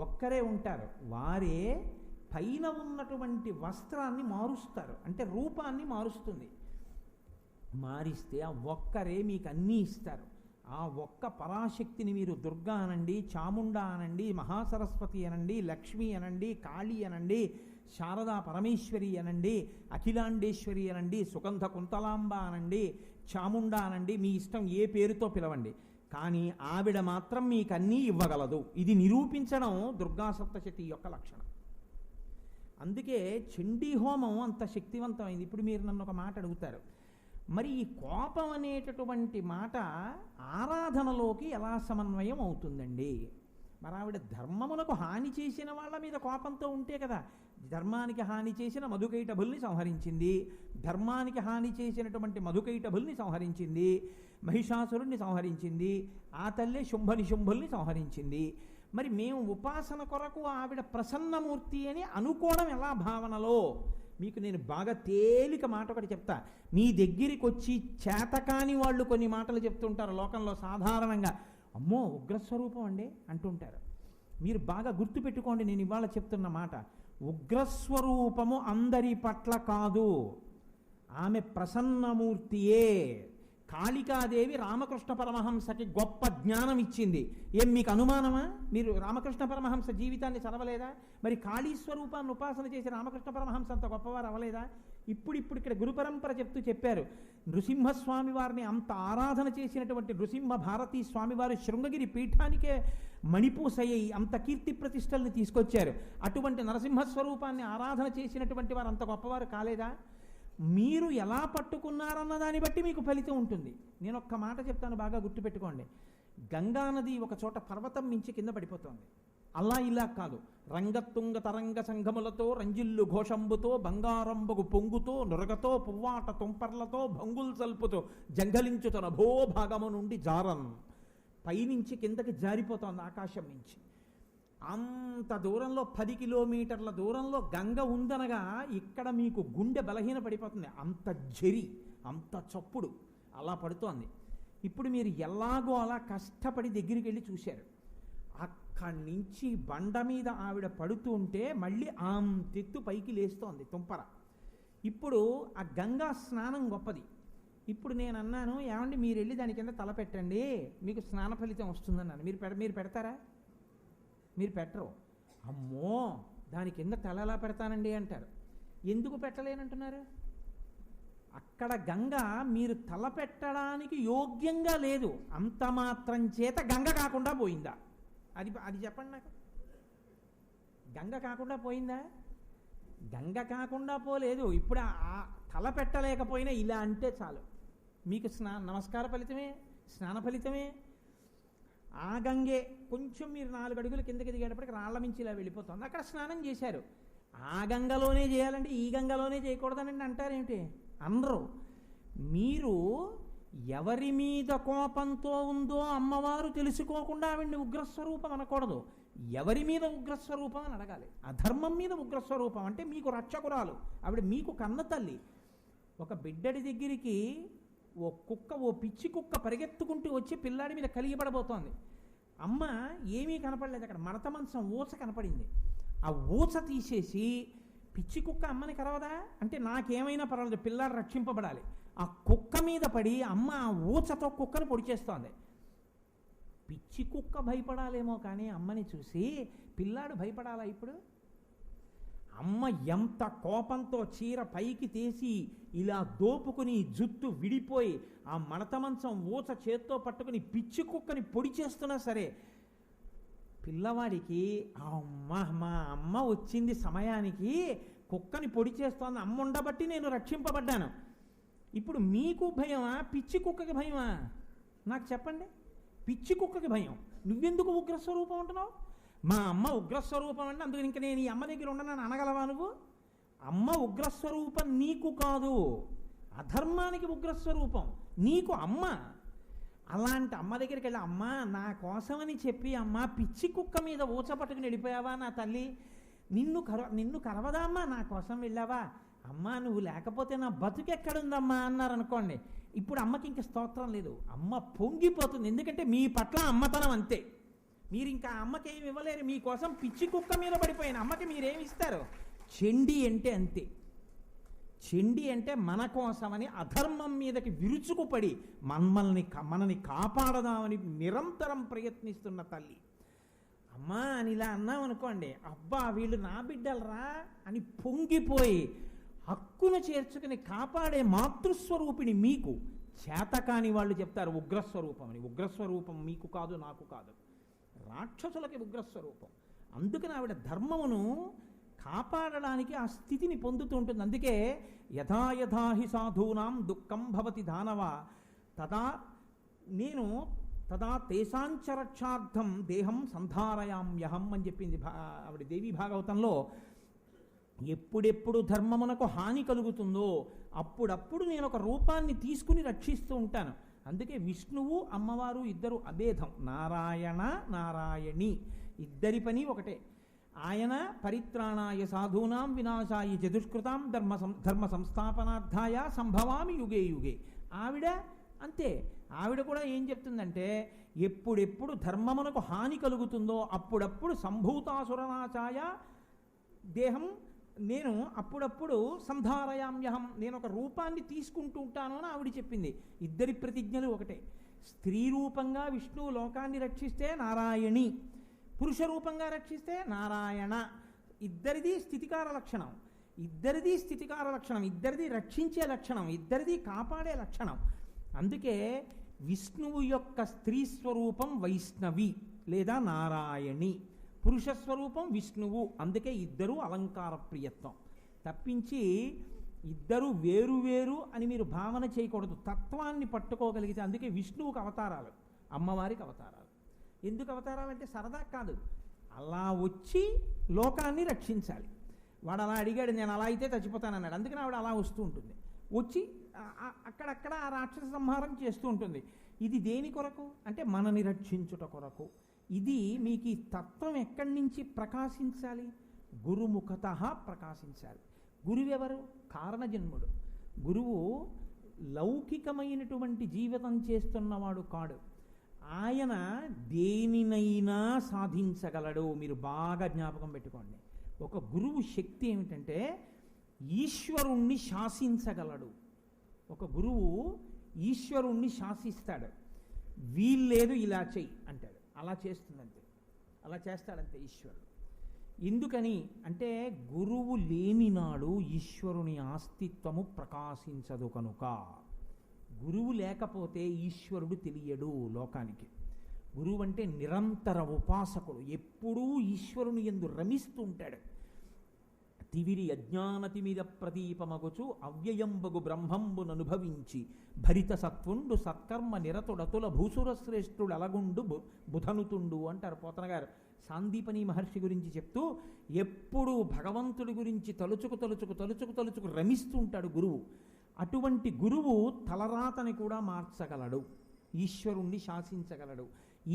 ఒక్కరే ఉంటారు. వారే పైన ఉన్నటువంటి వస్త్రాన్ని మారుస్తారు, అంటే రూపాన్ని మారుస్తుంది. మారిస్తే ఆ ఒక్కరే మీకు అన్నీ ఇస్తారు. ఆ ఒక్క పరాశక్తిని మీరు దుర్గా అనండి, చాముండా అనండి, మహాసరస్వతి అనండి, లక్ష్మి అనండి, కాళీ అనండి, శారదా పరమేశ్వరి అనండి, అఖిలాండేశ్వరి అనండి, సుగంధ కుంతలాంబ అనండి, చాముండా అనండి, మీ ఇష్టం ఏ పేరుతో పిలవండి. కానీ ఆవిడ మాత్రం మీకు అన్నీ ఇవ్వగలదు. ఇది నిరూపించడం దుర్గా సప్తశతి యొక్క లక్షణం. అందుకే చండీ హోమం అంత శక్తివంతమైంది. ఇప్పుడు మీరు నన్ను ఒక మాట అడుగుతారు, మరి ఈ కోపం అనేటటువంటి మాట ఆరాధనలోకి ఎలా సమన్వయం అవుతుందండి? మరి ఆవిడ ధర్మమునకు హాని చేసిన వాళ్ళ మీద కోపంతో ఉంటే కదా. ధర్మానికి హాని చేసిన మధుకైటభుల్ని సంహరించింది, ధర్మానికి హాని చేసినటువంటి మధుకైటభుల్ని సంహరించింది, మహిషాసురుణ్ణి సంహరించింది, ఆ తల్లే శుంభనిశుంభుల్ని సంహరించింది. మరి మేము ఉపాసన కొరకు ఆవిడ ప్రసన్నమూర్తి అని అనుకోవడం ఎలా భావనలో? మీకు నేను బాగా తేలిక మాట ఒకటి చెప్తా. మీ దగ్గరికి వచ్చి చేతకాని వాళ్ళు కొన్ని మాటలు చెప్తుంటారు లోకంలో సాధారణంగా. అమ్మో ఉగ్రస్వరూపం అండి అంటుంటారు. మీరు బాగా గుర్తుపెట్టుకోండి, నేను ఇవాళ చెప్తున్న మాట. ఉగ్రస్వరూపము అందరి పట్ల కాదు, ఆమె ప్రసన్నమూర్తియే. కాళికాదేవి రామకృష్ణ పరమహంసకి గొప్ప జ్ఞానం ఇచ్చింది. ఏం మీకు అనుమానమా? మీరు రామకృష్ణ పరమహంస జీవితాన్ని చదవలేదా? మరి కాళీ స్వరూపాన్ని ఉపాసన చేసి రామకృష్ణ పరమహంస అంత గొప్పవారు అవ్వలేదా? ఇప్పుడు ఇక్కడ గురు పరంపర చెప్తూ చెప్పారు, నృసింహస్వామి వారిని అంత ఆరాధన చేసినటువంటి నృసింహ భారతీ స్వామివారి శృంగగిరి పీఠానికే మణిపూసయ్యి అంత కీర్తి ప్రతిష్టల్ని తీసుకొచ్చారు. అటువంటి నరసింహస్వరూపాన్ని ఆరాధన చేసినటువంటి వారు అంత గొప్పవారు కాలేదా? మీరు ఎలా పట్టుకున్నారన్న దాన్ని బట్టి మీకు ఫలితం ఉంటుంది. నేను ఒక్క మాట చెప్తాను, బాగా గుర్తుపెట్టుకోండి. గంగానది ఒక చోట పర్వతం మించి కింద పడిపోతోంది. అలా ఇలా కాదు, రంగతుంగ తరంగ సంఘములతో రంజిల్లు ఘోషంబుతో బంగారంబగు పొంగుతో నురగతో పువ్వాట తుంపర్లతో భంగుల్ సల్పుతో జంఘలించుతున్న భూభాగము నుండి జారన్ పైనుంచి కిందకి జారిపోతోంది ఆకాశం నుంచి. అంత దూరంలో 10 కిలోమీటర్ల దూరంలో గంగ ఉందనగా ఇక్కడ మీకు గుండె బలహీన పడిపోతుంది. అంత జరి, అంత చప్పుడు అలా పడుతోంది. ఇప్పుడు మీరు ఎలాగో అలా కష్టపడి దగ్గరికి వెళ్ళి చూశారు. అక్కడి నుంచి బండ మీద ఆవిడ పడుతూ ఉంటే మళ్ళీ అంతెత్తు పైకి లేస్తోంది తుంపర. ఇప్పుడు ఆ గంగా స్నానం గొప్పది. ఇప్పుడు నేను అన్నాను, ఏమండి మీరు వెళ్ళి దాని కింద తల పెట్టండి, మీకు స్నాన ఫలితం వస్తుందన్నాను. మీరు పెడతారా? మీరు పెట్టరు. అమ్మో దాని కింద తల ఎలా పెడతానండి అంటారు. ఎందుకు పెట్టలేనంటున్నారు? అక్కడ గంగ మీరు తల పెట్టడానికి యోగ్యంగా లేదు, అంత మాత్రం చేత గంగ కాకుండా పోయిందా? అది చెప్పండి నాకు. గంగ కాకుండా పోయిందా? గంగ కాకుండా పోలేదు. ఇప్పుడు ఆ తల పెట్టలేకపోయినా ఇలా అంటే చాలు, మీకు నమస్కార ఫలితమే, స్నాన ఫలితమే. ఆ గంగే కొంచెం మీరు 4 అడుగులు కిందకి దిగేటప్పటికి రాళ్ల మించి ఇలా వెళ్ళిపోతుంది. అక్కడ స్నానం చేశారు. ఆ గంగలోనే చేయాలంటే ఈ గంగలోనే చేయకూడదనండి అంటారేమిటి? అనరు. మీరు ఎవరి మీద కోపంతో ఉందో అమ్మవారు తెలుసుకోకుండా ఆవిడ్ని ఉగ్రస్వరూపం అనకూడదు. ఎవరి మీద ఉగ్రస్వరూపం అని అడగాలి. అధర్మం మీద ఉగ్రస్వరూపం అంటే మీకు రక్షకురాలు ఆవిడ, మీకు కన్న తల్లి. ఒక బిడ్డడి దగ్గరికి ఓ పిచ్చి కుక్క పరిగెత్తుకుంటూ వచ్చి పిల్లాడి మీద కలిగిపడబోతోంది. అమ్మ ఏమీ కనపడలేదు, అక్కడ మడత మంచం ఊచ కనపడింది. ఆ ఊచ తీసేసి, పిచ్చి కుక్క అమ్మని కరవదా అంటే నాకేమైనా పర్వాలేదు, పిల్లాడు రక్షింపబడాలి. ఆ కుక్క మీద పడి అమ్మ ఆ ఊచతో కుక్కను పొడి చేస్తోంది. పిచ్చి కుక్క భయపడాలేమో కానీ అమ్మని చూసి పిల్లాడు భయపడాలా? ఇప్పుడు అమ్మ ఎంత కోపంతో చీర పైకి తీసి ఇలా దోపుకుని జుట్టు విడిపోయి ఆ మడత మంచం ఊచ చేత్తో పట్టుకుని పిచ్చి కుక్కని పొడి చేస్తున్నా సరే పిల్లవాడికి మా అమ్మ వచ్చింది సమయానికి, కుక్కని పొడి చేస్తోంది, అమ్మ ఉండబట్టి నేను రక్షింపబడ్డాను. ఇప్పుడు మీకు భయమా పిచ్చి కుక్కకి భయమా? నాకు చెప్పండి. పిచ్చి కుక్కకి భయం, నువ్వెందుకు ఉగ్రస్వరూపం అంటున్నావు? మా అమ్మ ఉగ్రస్వరూపం అంటే అందుకని ఇంక నేను ఈ అమ్మ దగ్గర ఉండనని అనగలవా నువ్వు? అమ్మ ఉగ్రస్వరూపం నీకు కాదు, అధర్మానికి ఉగ్రస్వరూపం నీకు అమ్మ. అలాంటి అమ్మ దగ్గరికి వెళ్ళి, అమ్మ నా కోసమని చెప్పి అమ్మ పిచ్చి కుక్క మీద ఊచ పట్టుకుని వెళ్ళిపోయావా నా తల్లి, నిన్ను కరవదా అమ్మా, నా కోసం వెళ్ళావా? అమ్మ నువ్వు లేకపోతే నా బతుకెక్కడుందమ్మా అన్నారనుకోండి. ఇప్పుడు అమ్మకి ఇంక స్తోత్రం లేదు, అమ్మ పొంగిపోతుంది. ఎందుకంటే మీ పట్ల అమ్మతనం అంతే. మీరు ఇంకా అమ్మకి ఏమి ఇవ్వలేరు. మీకోసం పిచ్చి కుక్క మీద పడిపోయిన అమ్మకి మీరేమి ఇస్తారు? చెండి అంటే అంతే. చెండి అంటే మన కోసమని అధర్మం మీదకి విరుచుకుపడి మనని కాపాడదామని నిరంతరం ప్రయత్నిస్తున్న తల్లి. అమ్మా అని ఇలా అన్నాం అనుకోండి, అబ్బా వీళ్ళు నా బిడ్డలరా అని పొంగిపోయి హక్కును చేర్చుకుని కాపాడే మాతృస్వరూపిణి మీకు. చేతకాని వాళ్ళు చెప్తారు ఉగ్రస్వరూపం అని. ఉగ్రస్వరూపం మీకు కాదు, నాకు కాదు, రాక్షసులకి ఉగ్రస్వరూపం. అందుకని ఆవిడ ధర్మమును కాపాడడానికి ఆ స్థితిని పొందుతూ ఉంటుంది. అందుకే యథాయథాహి సాధూనాం దుఃఖం భవతి దానవ తదా తేషాంచరక్షార్థం దేహం సంధారయామ్యహం అని చెప్పింది ఆవిడ దేవీ భాగవతంలో. ఎప్పుడెప్పుడు ధర్మమునకు హాని కలుగుతుందో అప్పుడప్పుడు నేను ఒక రూపాన్ని తీసుకుని రక్షిస్తూ ఉంటాను. అందుకే విష్ణువు అమ్మవారు ఇద్దరు అభేదం, నారాయణ నారాయణి, ఇద్దరి పని ఒకటే. ఆయన పరిత్రాణాయ సాధూనాం వినాశాయ చతుష్కృతాం ధర్మ సంస్థాపనార్థాయ సంభవామి యుగే యుగే. ఆవిడ అంతే. ఆవిడ కూడా ఏం చెప్తుందంటే, ఎప్పుడెప్పుడు ధర్మమునకు హాని కలుగుతుందో అప్పుడప్పుడు సంభూతాసురనాచాయ దేహం నేను అప్పుడప్పుడు సంధారయామ్యహం, నేను ఒక రూపాన్ని తీసుకుంటూ ఉంటాను అని ఆవిడ చెప్పింది. ఇద్దరి ప్రతిజ్ఞలు ఒకటే. స్త్రీ రూపంగా విష్ణువు లోకాన్ని రక్షిస్తే నారాయణి, పురుష రూపంగా రక్షిస్తే నారాయణ. ఇద్దరిది స్థితికార లక్షణం. ఇద్దరిది స్థితికార లక్షణం, ఇద్దరిది రక్షించే లక్షణం, ఇద్దరిది కాపాడే లక్షణం. అందుకే విష్ణువు యొక్క స్త్రీ స్వరూపం వైష్ణవి లేదా నారాయణి, పురుష స్వరూపం విష్ణువు. అందుకే ఇద్దరూ అలంకార ప్రియత్వం తప్పించి ఇద్దరు వేరు వేరు అని మీరు భావన చేయకూడదు. తత్వాన్ని పట్టుకోగలిగితే, అందుకే విష్ణువుకి అవతారాలు, అమ్మవారికి అవతారాలు. ఎందుకు అవతారాలు అంటే సరదా కాదు, అలా వచ్చి లోకాన్ని రక్షించాలి. వాడు అలా అడిగాడు, నేను అలా అయితే చచ్చిపోతానన్నాడు, అందుకని ఆవిడ అలా వస్తూ ఉంటుంది, వచ్చి అక్కడక్కడ ఆ రాక్షస సంహారం చేస్తూ ఉంటుంది. ఇది దేని కొరకు అంటే మనని రక్షించుట కొరకు. ఇది మీకు ఈ తత్వం ఎక్కడి నుంచి ప్రకాశించాలి? గురుముఖత ప్రకాశించాలి. గురువెవరు? కారణజన్ముడు. గురువు లౌకికమైనటువంటి జీవితం చేస్తున్నవాడు కాడు. ఆయన దేనినైనా సాధించగలడు. మీరు బాగా జ్ఞాపకం పెట్టుకోండి. ఒక గురువు శక్తి ఏమిటంటే ఈశ్వరుణ్ణి శాసించగలడు. ఒక గురువు ఈశ్వరుణ్ణి శాసిస్తాడు. వీల్లేదు ఇలా చెయ్యి అంటాడు, అలా చేస్తుందంతే, అలా చేస్తాడంతే ఈశ్వరుడు. ఎందుకని అంటే గురువు లేనినాడు ఈశ్వరుని అస్తిత్వము ప్రకాశించదు కనుక. గురువు లేకపోతే ఈశ్వరుడు తెలియడు లోకానికి. గురువు అంటే నిరంతర ఉపాసకుడు, ఎప్పుడూ ఈశ్వరుని యందు రమిస్తూ ఉంటాడు. తివిరి అజ్ఞానతిమిర ప్రదీపమగుచు అవ్యయంబగు బ్రహ్మంబుననుభవించి భరిత సత్వుండు సత్కర్మ నిరతుడతుల భూసుర శ్రేష్ఠుడు అలగుండు బుధనుతుండు అంటారు పోతన గారు సాందీపని మహర్షి గురించి చెప్తూ. ఎప్పుడూ భగవంతుడి గురించి తలుచుకు తలుచుకు తలుచుకు తలుచుకు రమిస్తూ ఉంటాడు గురువు. అటువంటి గురువు తలరాతని కూడా మార్చగలడు, ఈశ్వరుణ్ణి శాసించగలడు.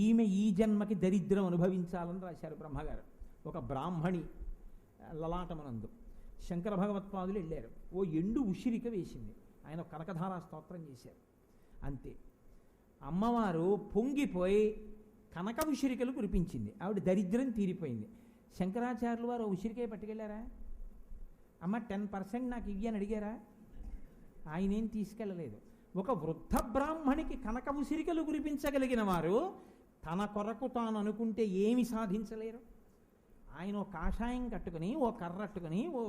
ఈమె ఈ జన్మకి దరిద్రం అనుభవించాలని రాశారు బ్రహ్మగారు. ఒక బ్రాహ్మణి లలాటమనందు శంకర భగవత్పాదులు వెళ్ళారు. ఓ ఎండు ఉసిరిక వేసింది, ఆయన కనకధారా స్తోత్రం చేశారు. అంతే, అమ్మవారు పొంగిపోయి కనక ఉసిరికలు కురిపించింది. ఆవిడ దరిద్రం తీరిపోయింది. శంకరాచార్యులు వారు ఉసిరికాయ పట్టుకెళ్ళారా? అమ్మ 10% నాకు ఇవి అని అడిగారా? ఆయనేం తీసుకెళ్ళలేదు. ఒక వృద్ధ బ్రాహ్మణికి కనక ఉసిరికలు కురిపించగలిగిన వారు తన కొరకు తాను అనుకుంటే ఏమి సాధించలేరు. ఆయన ఓ కాషాయం కట్టుకుని, ఓ కర్రట్టుకుని, ఓ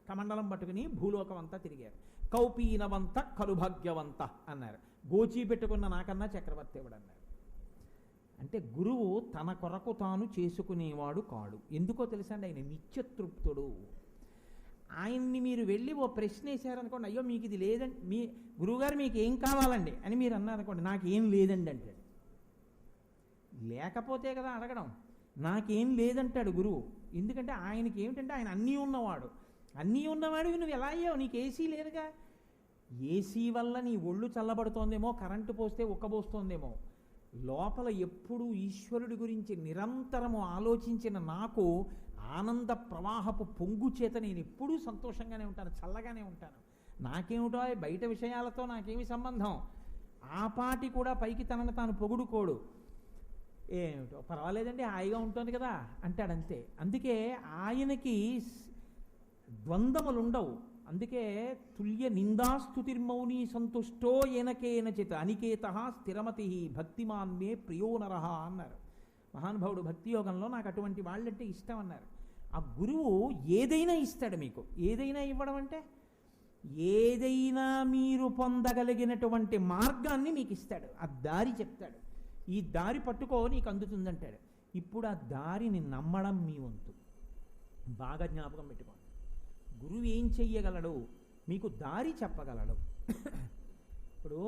కమండలం పట్టుకుని భూలోకం అంతా తిరిగారు. కౌపీనవంత కలుభాగ్యవంత అన్నారు. గోచీ పెట్టుకున్న నాకన్నా చక్రవర్తి ఎవడన్నారు. అంటే గురువు తన కొరకు తాను చేసుకునేవాడు కాడు. ఎందుకో తెలుసా అండి, ఆయన నిత్యతృప్తుడు. ఆయన్ని మీరు వెళ్ళి ఓ ప్రశ్న వేశారనుకోండి, అయ్యో మీకు ఇది లేదండి, మీ గురువుగారు మీకు ఏం కావాలండి అని మీరు అన్నారనుకోండి, నాకేం లేదండి అంటాడు. లేకపోతే కదా అడగడం. నాకేం లేదంటాడు గురువు. ఎందుకంటే ఆయనకి ఏమిటంటే ఆయన అన్నీ ఉన్నవాడు. అన్నీ ఉన్నవాడివి నువ్వు ఎలా అయ్యావు? నీకు ఏసీ లేదుగా. ఏసీ వల్ల నీ ఒళ్ళు చల్లబడుతోందేమో, కరెంటు పోస్తే ఉక్కబోస్తోందేమో, లోపల ఎప్పుడూ ఈశ్వరుడి గురించి నిరంతరము ఆలోచించిన నాకు ఆనంద ప్రవాహపు పొంగు చేత నేను ఎప్పుడూ సంతోషంగానే ఉంటాను, చల్లగానే ఉంటాను. నాకేమిటో బయట విషయాలతో నాకేమి సంబంధం. ఆ పాటి కూడా పైకి తనను తాను పొగుడుకోడు. ఏమిటో పర్వాలేదండి, హాయిగా ఉంటుంది కదా అంటాడంతే. అందుకే ఆయనకి ద్వంద్వములు ఉండవు. అందుకే తుల్య నిందాస్తుతిర్మౌని సంతుష్టో ఏనకేనచిత్ అనికేత స్థిరమతి భక్తిమాన్ మే ప్రియో నరః అన్నారు మహానుభావుడు. భక్తి యోగంలో నాకు అటువంటి వాళ్ళంటే ఇష్టం అన్నారు. ఆ గురువు ఏదైనా ఇస్తాడు మీకు. ఏదైనా ఇవ్వడం అంటే ఏదైనా మీరు పొందగలిగినటువంటి మార్గాన్ని మీకు ఇస్తాడు. ఆ దారి చెప్తాడు, ఈ దారి పట్టుకో నీకు అందుతుందంటాడు. ఇప్పుడు ఆ దారిని నమ్మడం మీ వంతు. బాగా జ్ఞాపకం పెట్టుకోండి. గురువు ఏం చెయ్యగలడు? మీకు దారి చెప్పగలడు. ఇప్పుడు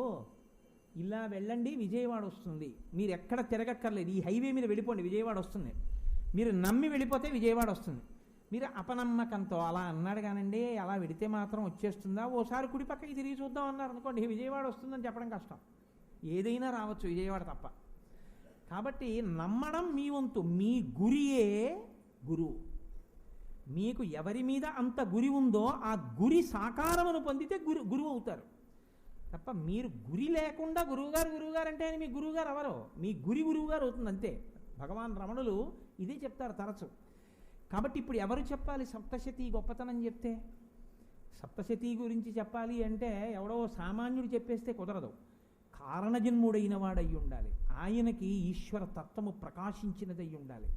ఇలా వెళ్ళండి విజయవాడ వస్తుంది, మీరు ఎక్కడ తిరగక్కర్లేదు, ఈ హైవే మీద వెళ్ళిపోండి విజయవాడ వస్తుంది. మీరు నమ్మి వెళ్ళిపోతే విజయవాడ వస్తుంది. మీరు అపనమ్మకంతో అలా అన్నాడు కానండి, అలా వెడితే మాత్రం వచ్చేస్తుందా, ఓసారి కుడి పక్కకి తిరిగి చూద్దాం అన్నారు అనుకోండి, విజయవాడ వస్తుందని చెప్పడం కష్టం. ఏదైనా రావచ్చు, విజయవాడ తప్ప. కాబట్టి నమ్మడం మీ వంతు. మీ గురియే గురువు. మీకు ఎవరి మీద అంత గురి ఉందో ఆ గురి సాకారమును పొందితే గురువు అవుతారు తప్ప మీరు గురి లేకుండా గురువుగారు అంటే ఆయన మీ గురువుగారు ఎవరో, మీ గురువుగారు అవుతుంది అంతే. భగవాన్ రమణులు ఇదే చెప్తారు తరచు. కాబట్టి ఇప్పుడు ఎవరు చెప్పాలి సప్తశతి గొప్పతనం చెప్తే? సప్తశతి గురించి చెప్పాలి అంటే ఎవడో సామాన్యుడు చెప్పేస్తే కుదరదు. కారణజన్ముడైన వాడై ఉండాలి. ఆయనకి ఈశ్వర తత్వము ప్రకాశించినదై ఉండాలి.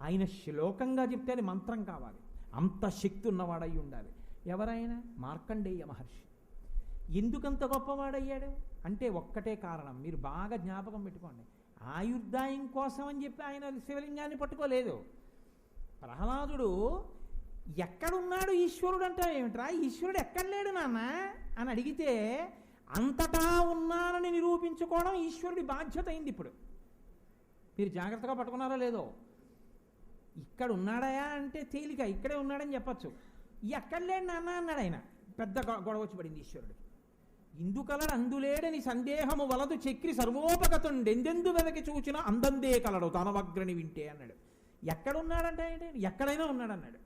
ఆయన శ్లోకంగా చెప్తే అది మంత్రం కావాలి. అంత శక్తి ఉన్నవాడై ఉండాలి. ఎవరైనా? మార్కండేయ మహర్షి. ఎందుకంత గొప్పవాడయ్యాడు అంటే ఒక్కటే కారణం, మీరు బాగా జ్ఞాపకం పెట్టుకోండి. ఆయుర్దాయం కోసం అని చెప్పి ఆయన శివలింగాన్ని పట్టుకోలేదు. ప్రహ్లాదుడు ఎక్కడున్నాడు ఈశ్వరుడు అంటావు ఏమిట్రా, ఈశ్వరుడు ఎక్కడ లేడు నాన్న అని అడిగితే అంతటా ఉన్నానని నిరూపించుకోవడం ఈశ్వరుడి బాధ్యత అయింది. ఇప్పుడు మీరు జాగ్రత్తగా పట్టుకున్నారో లేదో, ఇక్కడ ఉన్నాడయా అంటే తేలిక, ఇక్కడే ఉన్నాడని చెప్పచ్చు. ఎక్కడ లేడు నాన్న అన్నాడు ఆయన. పెద్ద గొడవ వచ్చి పడింది ఈశ్వరుడికి. ఇందుకలడు అందులేడని సందేహము వలదు చక్రి సర్వోపగతుండు ఎందెందు వెదకి చూచినా అందందే కలడు తనవగ్రని వింటే అన్నాడు. ఎక్కడున్నాడంటే ఏంటి? ఎక్కడైనా ఉన్నాడన్నాడు.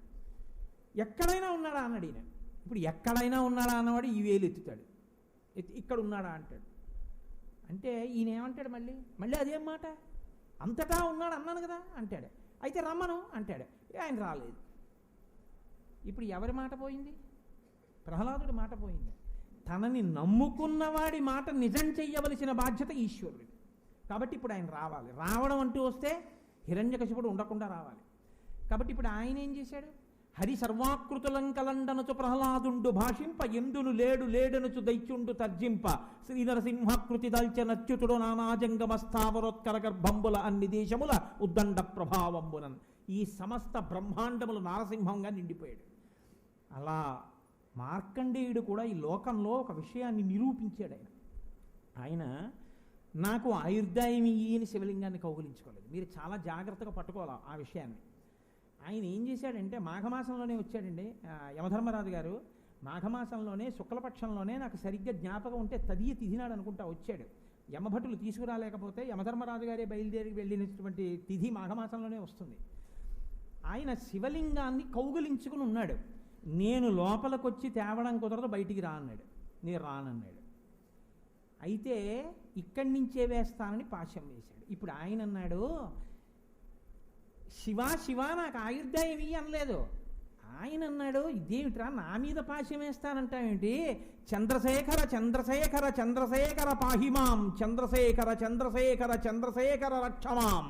ఎక్కడైనా ఉన్నాడా అన్నాడు ఈయన. ఇప్పుడు ఎక్కడైనా ఉన్నాడా అన్నవాడు ఈ వేలు ఎత్తుతాడు, ఇక్కడ ఉన్నాడా అంటాడు. అంటే ఈయన ఏమంటాడు మళ్ళీ మళ్ళీ అదేం మాట, అంతటా ఉన్నాడు అన్నాను కదా అంటాడు. అయితే రమ్మను అంటాడు. ఆయన రాలేదు. ఇప్పుడు ఎవరి మాట పోయింది? ప్రహ్లాదుడి మాట పోయింది. తనని నమ్ముకున్నవాడి మాట నిజం చెయ్యవలసిన బాధ్యత ఈశ్వరుడిది. కాబట్టి ఇప్పుడు ఆయన రావాలి. రావడం అంటూ వస్తే హిరణ్యకశిపుడు ఉండకుండా రావాలి. కాబట్టి ఇప్పుడు ఆయన ఏం చేశాడు? హరి సర్వాకృతులం కలండనుచు ప్రహ్లాదుండు భాషింప ఎందును లేడు లేడనుచు దైత్యుండు తర్జింప శ్రీ నరసింహాకృతి దాల్చనచ్యుతుడు నానాజంగమ స్థావరోత్కర గర్భంబుల అన్ని దేశముల ఉద్దండ ప్రభావంబునన్ ఈ సమస్త బ్రహ్మాండములు నారసింహంగా నిండిపోయాడు. అలా మార్కండేయుడు కూడా ఈ లోకంలో ఒక విషయాన్ని నిరూపించాడు. ఆయన నాకు ఆయుర్దాయం ఈయన శివలింగాన్ని కౌగులించుకోలేదు. మీరు చాలా జాగ్రత్తగా పట్టుకోవాలి ఆ విషయాన్ని. ఆయన ఏం చేశాడంటే మాఘమాసంలోనే వచ్చాడండి యమధర్మరాజు గారు. మాఘమాసంలోనే శుక్లపక్షంలోనే నాకు సరిగ్గా జ్ఞాపకం ఉంటే తదియ తిథినాడు అనుకుంటా వచ్చాడు. యమభటులు తీసుకురాలేకపోతే యమధర్మరాజు గారే బయలుదేరి వెళ్ళినటువంటి తిథి మాఘమాసంలోనే వస్తుంది. ఆయన శివలింగాన్ని కౌగులించుకుని ఉన్నాడు. నేను లోపలికొచ్చి తేవడం కుదరదు, బయటికి రా అన్నాడు. నేను రానన్నాడు. అయితే ఇక్కడి నుంచే వేస్తానని పాశం వేశాడు. ఇప్పుడు ఆయన అన్నాడు, శివ శివ నాకు ఆయుర్దాయం ఇయ్యి అనలేదు. ఆయన అన్నాడు, ఇదేమిట్రా నా మీద పాశం వేస్తానంటావేంటి? చంద్రశేఖర చంద్రశేఖర చంద్రశేఖర పాహిమాం చంద్రశేఖర చంద్రశేఖర చంద్రశేఖర రక్షమాం.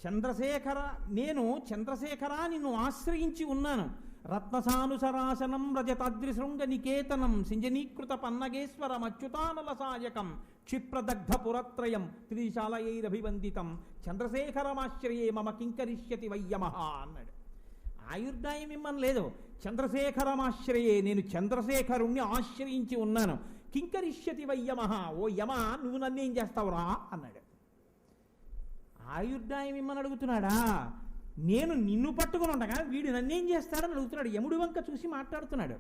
చంద్రశేఖర, నేను చంద్రశేఖర నిన్ను ఆశ్రయించి ఉన్నాను. రత్నసానుసరాసనం రజతాద్రిశృంగ నికేతనం సింజనీకృత పన్నగేశ్వరం అచ్యుతానల సాయకం క్షిప్రదగ్ధ పురత్రయం త్రిశాలయైరభివందితం చంద్రశేఖరమాశ్రయే మమ కింకరిష్యతి వయ్యమహ అన్నాడు. ఆయుర్దాయం ఇమ్మని లేదు, చంద్రశేఖరమాశ్రయే నేను చంద్రశేఖరుణ్ణి ఆశ్రయించి ఉన్నాను. కింకరిష్యతి వయ్యమహ, ఓ యమ నువ్వు నన్నేం చేస్తావురా అన్నాడు. ఆయుర్దాయం ఇమ్మని అడుగుతున్నాడా? నేను నిన్ను పట్టుకుని ఉండగా వీడు నన్నేం చేస్తాడని అడుగుతున్నాడు. యముడి వంక చూసి మాట్లాడుతున్నాడు.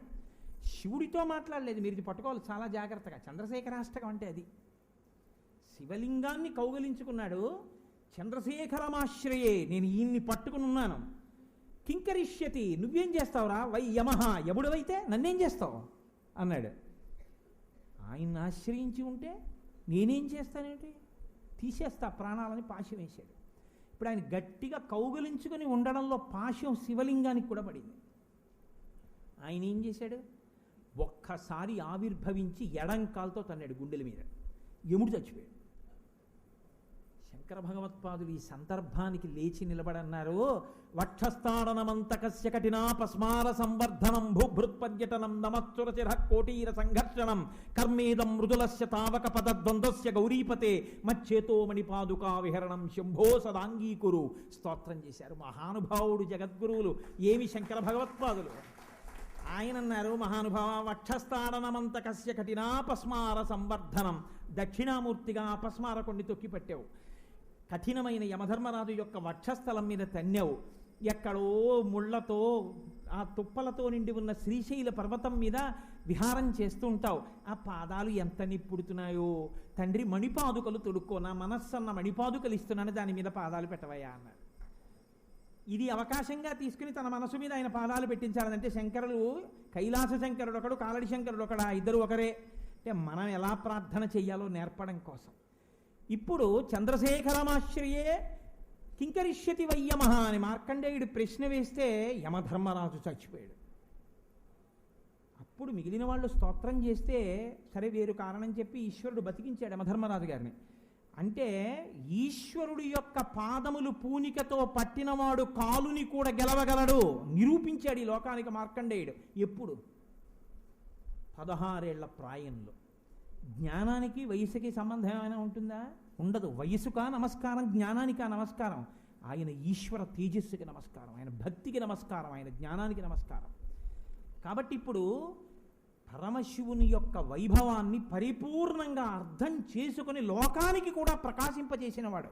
శివుడితో మాట్లాడలేదు. మీరు ఇది పట్టుకోవాలి చాలా జాగ్రత్తగా. చంద్రశేఖరాష్టకం అంటే అది. శివలింగాన్ని కౌగలించుకున్నాడు. చంద్రశేఖరమాశ్రయే నేను ఈయన్ని పట్టుకుని ఉన్నాను. కింకరిష్యతి నువ్వేం చేస్తావురా వై యమహ, యముడవైతే నన్నేం చేస్తావు అన్నాడు. ఆయన్ని ఆశ్రయించి ఉంటే నేనేం చేస్తానేంటి, తీసేస్తా ప్రాణాలని పాశం వేశాడు. ఇప్పుడు ఆయన గట్టిగా కౌగులించుకొని ఉండడంలో పాశం శివలింగానికి కూడా పడింది. ఆయన ఏం చేశాడు? ఒక్కసారి ఆవిర్భవించి ఎడంకాలతో తన్నాడు గుండెల మీద. యముడు చచ్చిపోయాడు. శంకర భగవత్పాదులు ఈ సందర్భానికి లేచి నిలబడన్నారు. వక్షస్థాడనమంతకస్య కఠినాపస్మార సంవర్ధనం భూభృత్పర్యటనం నమశ్చురచిర కోటీర సంఘర్షణం కర్మేదం మృదులస్య తావక పదద్వంద్వస్య గౌరీపతే మచ్చేతో మణిపాదుకా విహరణం శంభో సదాంగీకురు స్తోత్రం చేశారు మహానుభావుడు జగద్గురువులు. ఏమి శంకర భగవత్పాదులు! ఆయన అన్నారు, మహానుభావ వక్షస్థాడనమంతకస్య కఠినాపస్మార సంవర్ధనం, దక్షిణామూర్తిగా అపస్మార కొన్ని తొక్కిపట్టావు. కఠినమైన యమధర్మరాజు యొక్క వక్షస్థలం మీద తన్నావు. ఎక్కడో ముళ్లతో ఆ తుప్పలతో నిండి ఉన్న శ్రీశైల పర్వతం మీద విహారం చేస్తూ ఉంటావు. ఆ పాదాలు ఎంత నిప్పుడుతున్నాయో తండ్రి, మణిపాదుకలు తొడుక్కో, నా మనస్సన్న మణిపాదుకలు ఇస్తున్నాను, దాని మీద పాదాలు పెట్టవయ్యా అన్నాడు. ఇది అవకాశంగా తీసుకుని తన మనసు మీద ఆయన పాదాలు పెట్టించాలంటే శంకరులు కైలాస శంకరుడు ఒకడు, కాలడి శంకరుడు ఒకడా, ఇద్దరు ఒకరే. అంటే మనం ఎలా ప్రార్థన చెయ్యాలో నేర్పడం కోసం. ఇప్పుడు చంద్రశేఖరమాశ్రయే కింకరిష్యతి వయ్యమహ అని మార్కండేయుడు ప్రశ్న వేస్తే యమధర్మరాజు చచ్చిపోయాడు. అప్పుడు మిగిలిన వాళ్ళు స్తోత్రం చేస్తే సరే వేరు కారణం చెప్పి ఈశ్వరుడు బతికించాడు యమధర్మరాజు గారిని. అంటే ఈశ్వరుడి యొక్క పాదములు పూనికతో పట్టినవాడు కాలుని కూడా గెలవగలడు నిరూపించాడు ఈ లోకానికి మార్కండేయుడు. ఎప్పుడు? 16 ఏళ్ల ప్రాయంలో. జ్ఞానానికి వయసుకి సంబంధం ఏమైనా ఉంటుందా? ఉండదు. వయసుకా నమస్కారం, జ్ఞానానికా నమస్కారం? ఆయన ఈశ్వర తేజస్సుకి నమస్కారం, ఆయన భక్తికి నమస్కారం, ఆయన జ్ఞానానికి నమస్కారం. కాబట్టి ఇప్పుడు పరమశివుని యొక్క వైభవాన్ని పరిపూర్ణంగా అర్థం చేసుకుని లోకానికి కూడా ప్రకాశింపజేసినవాడు.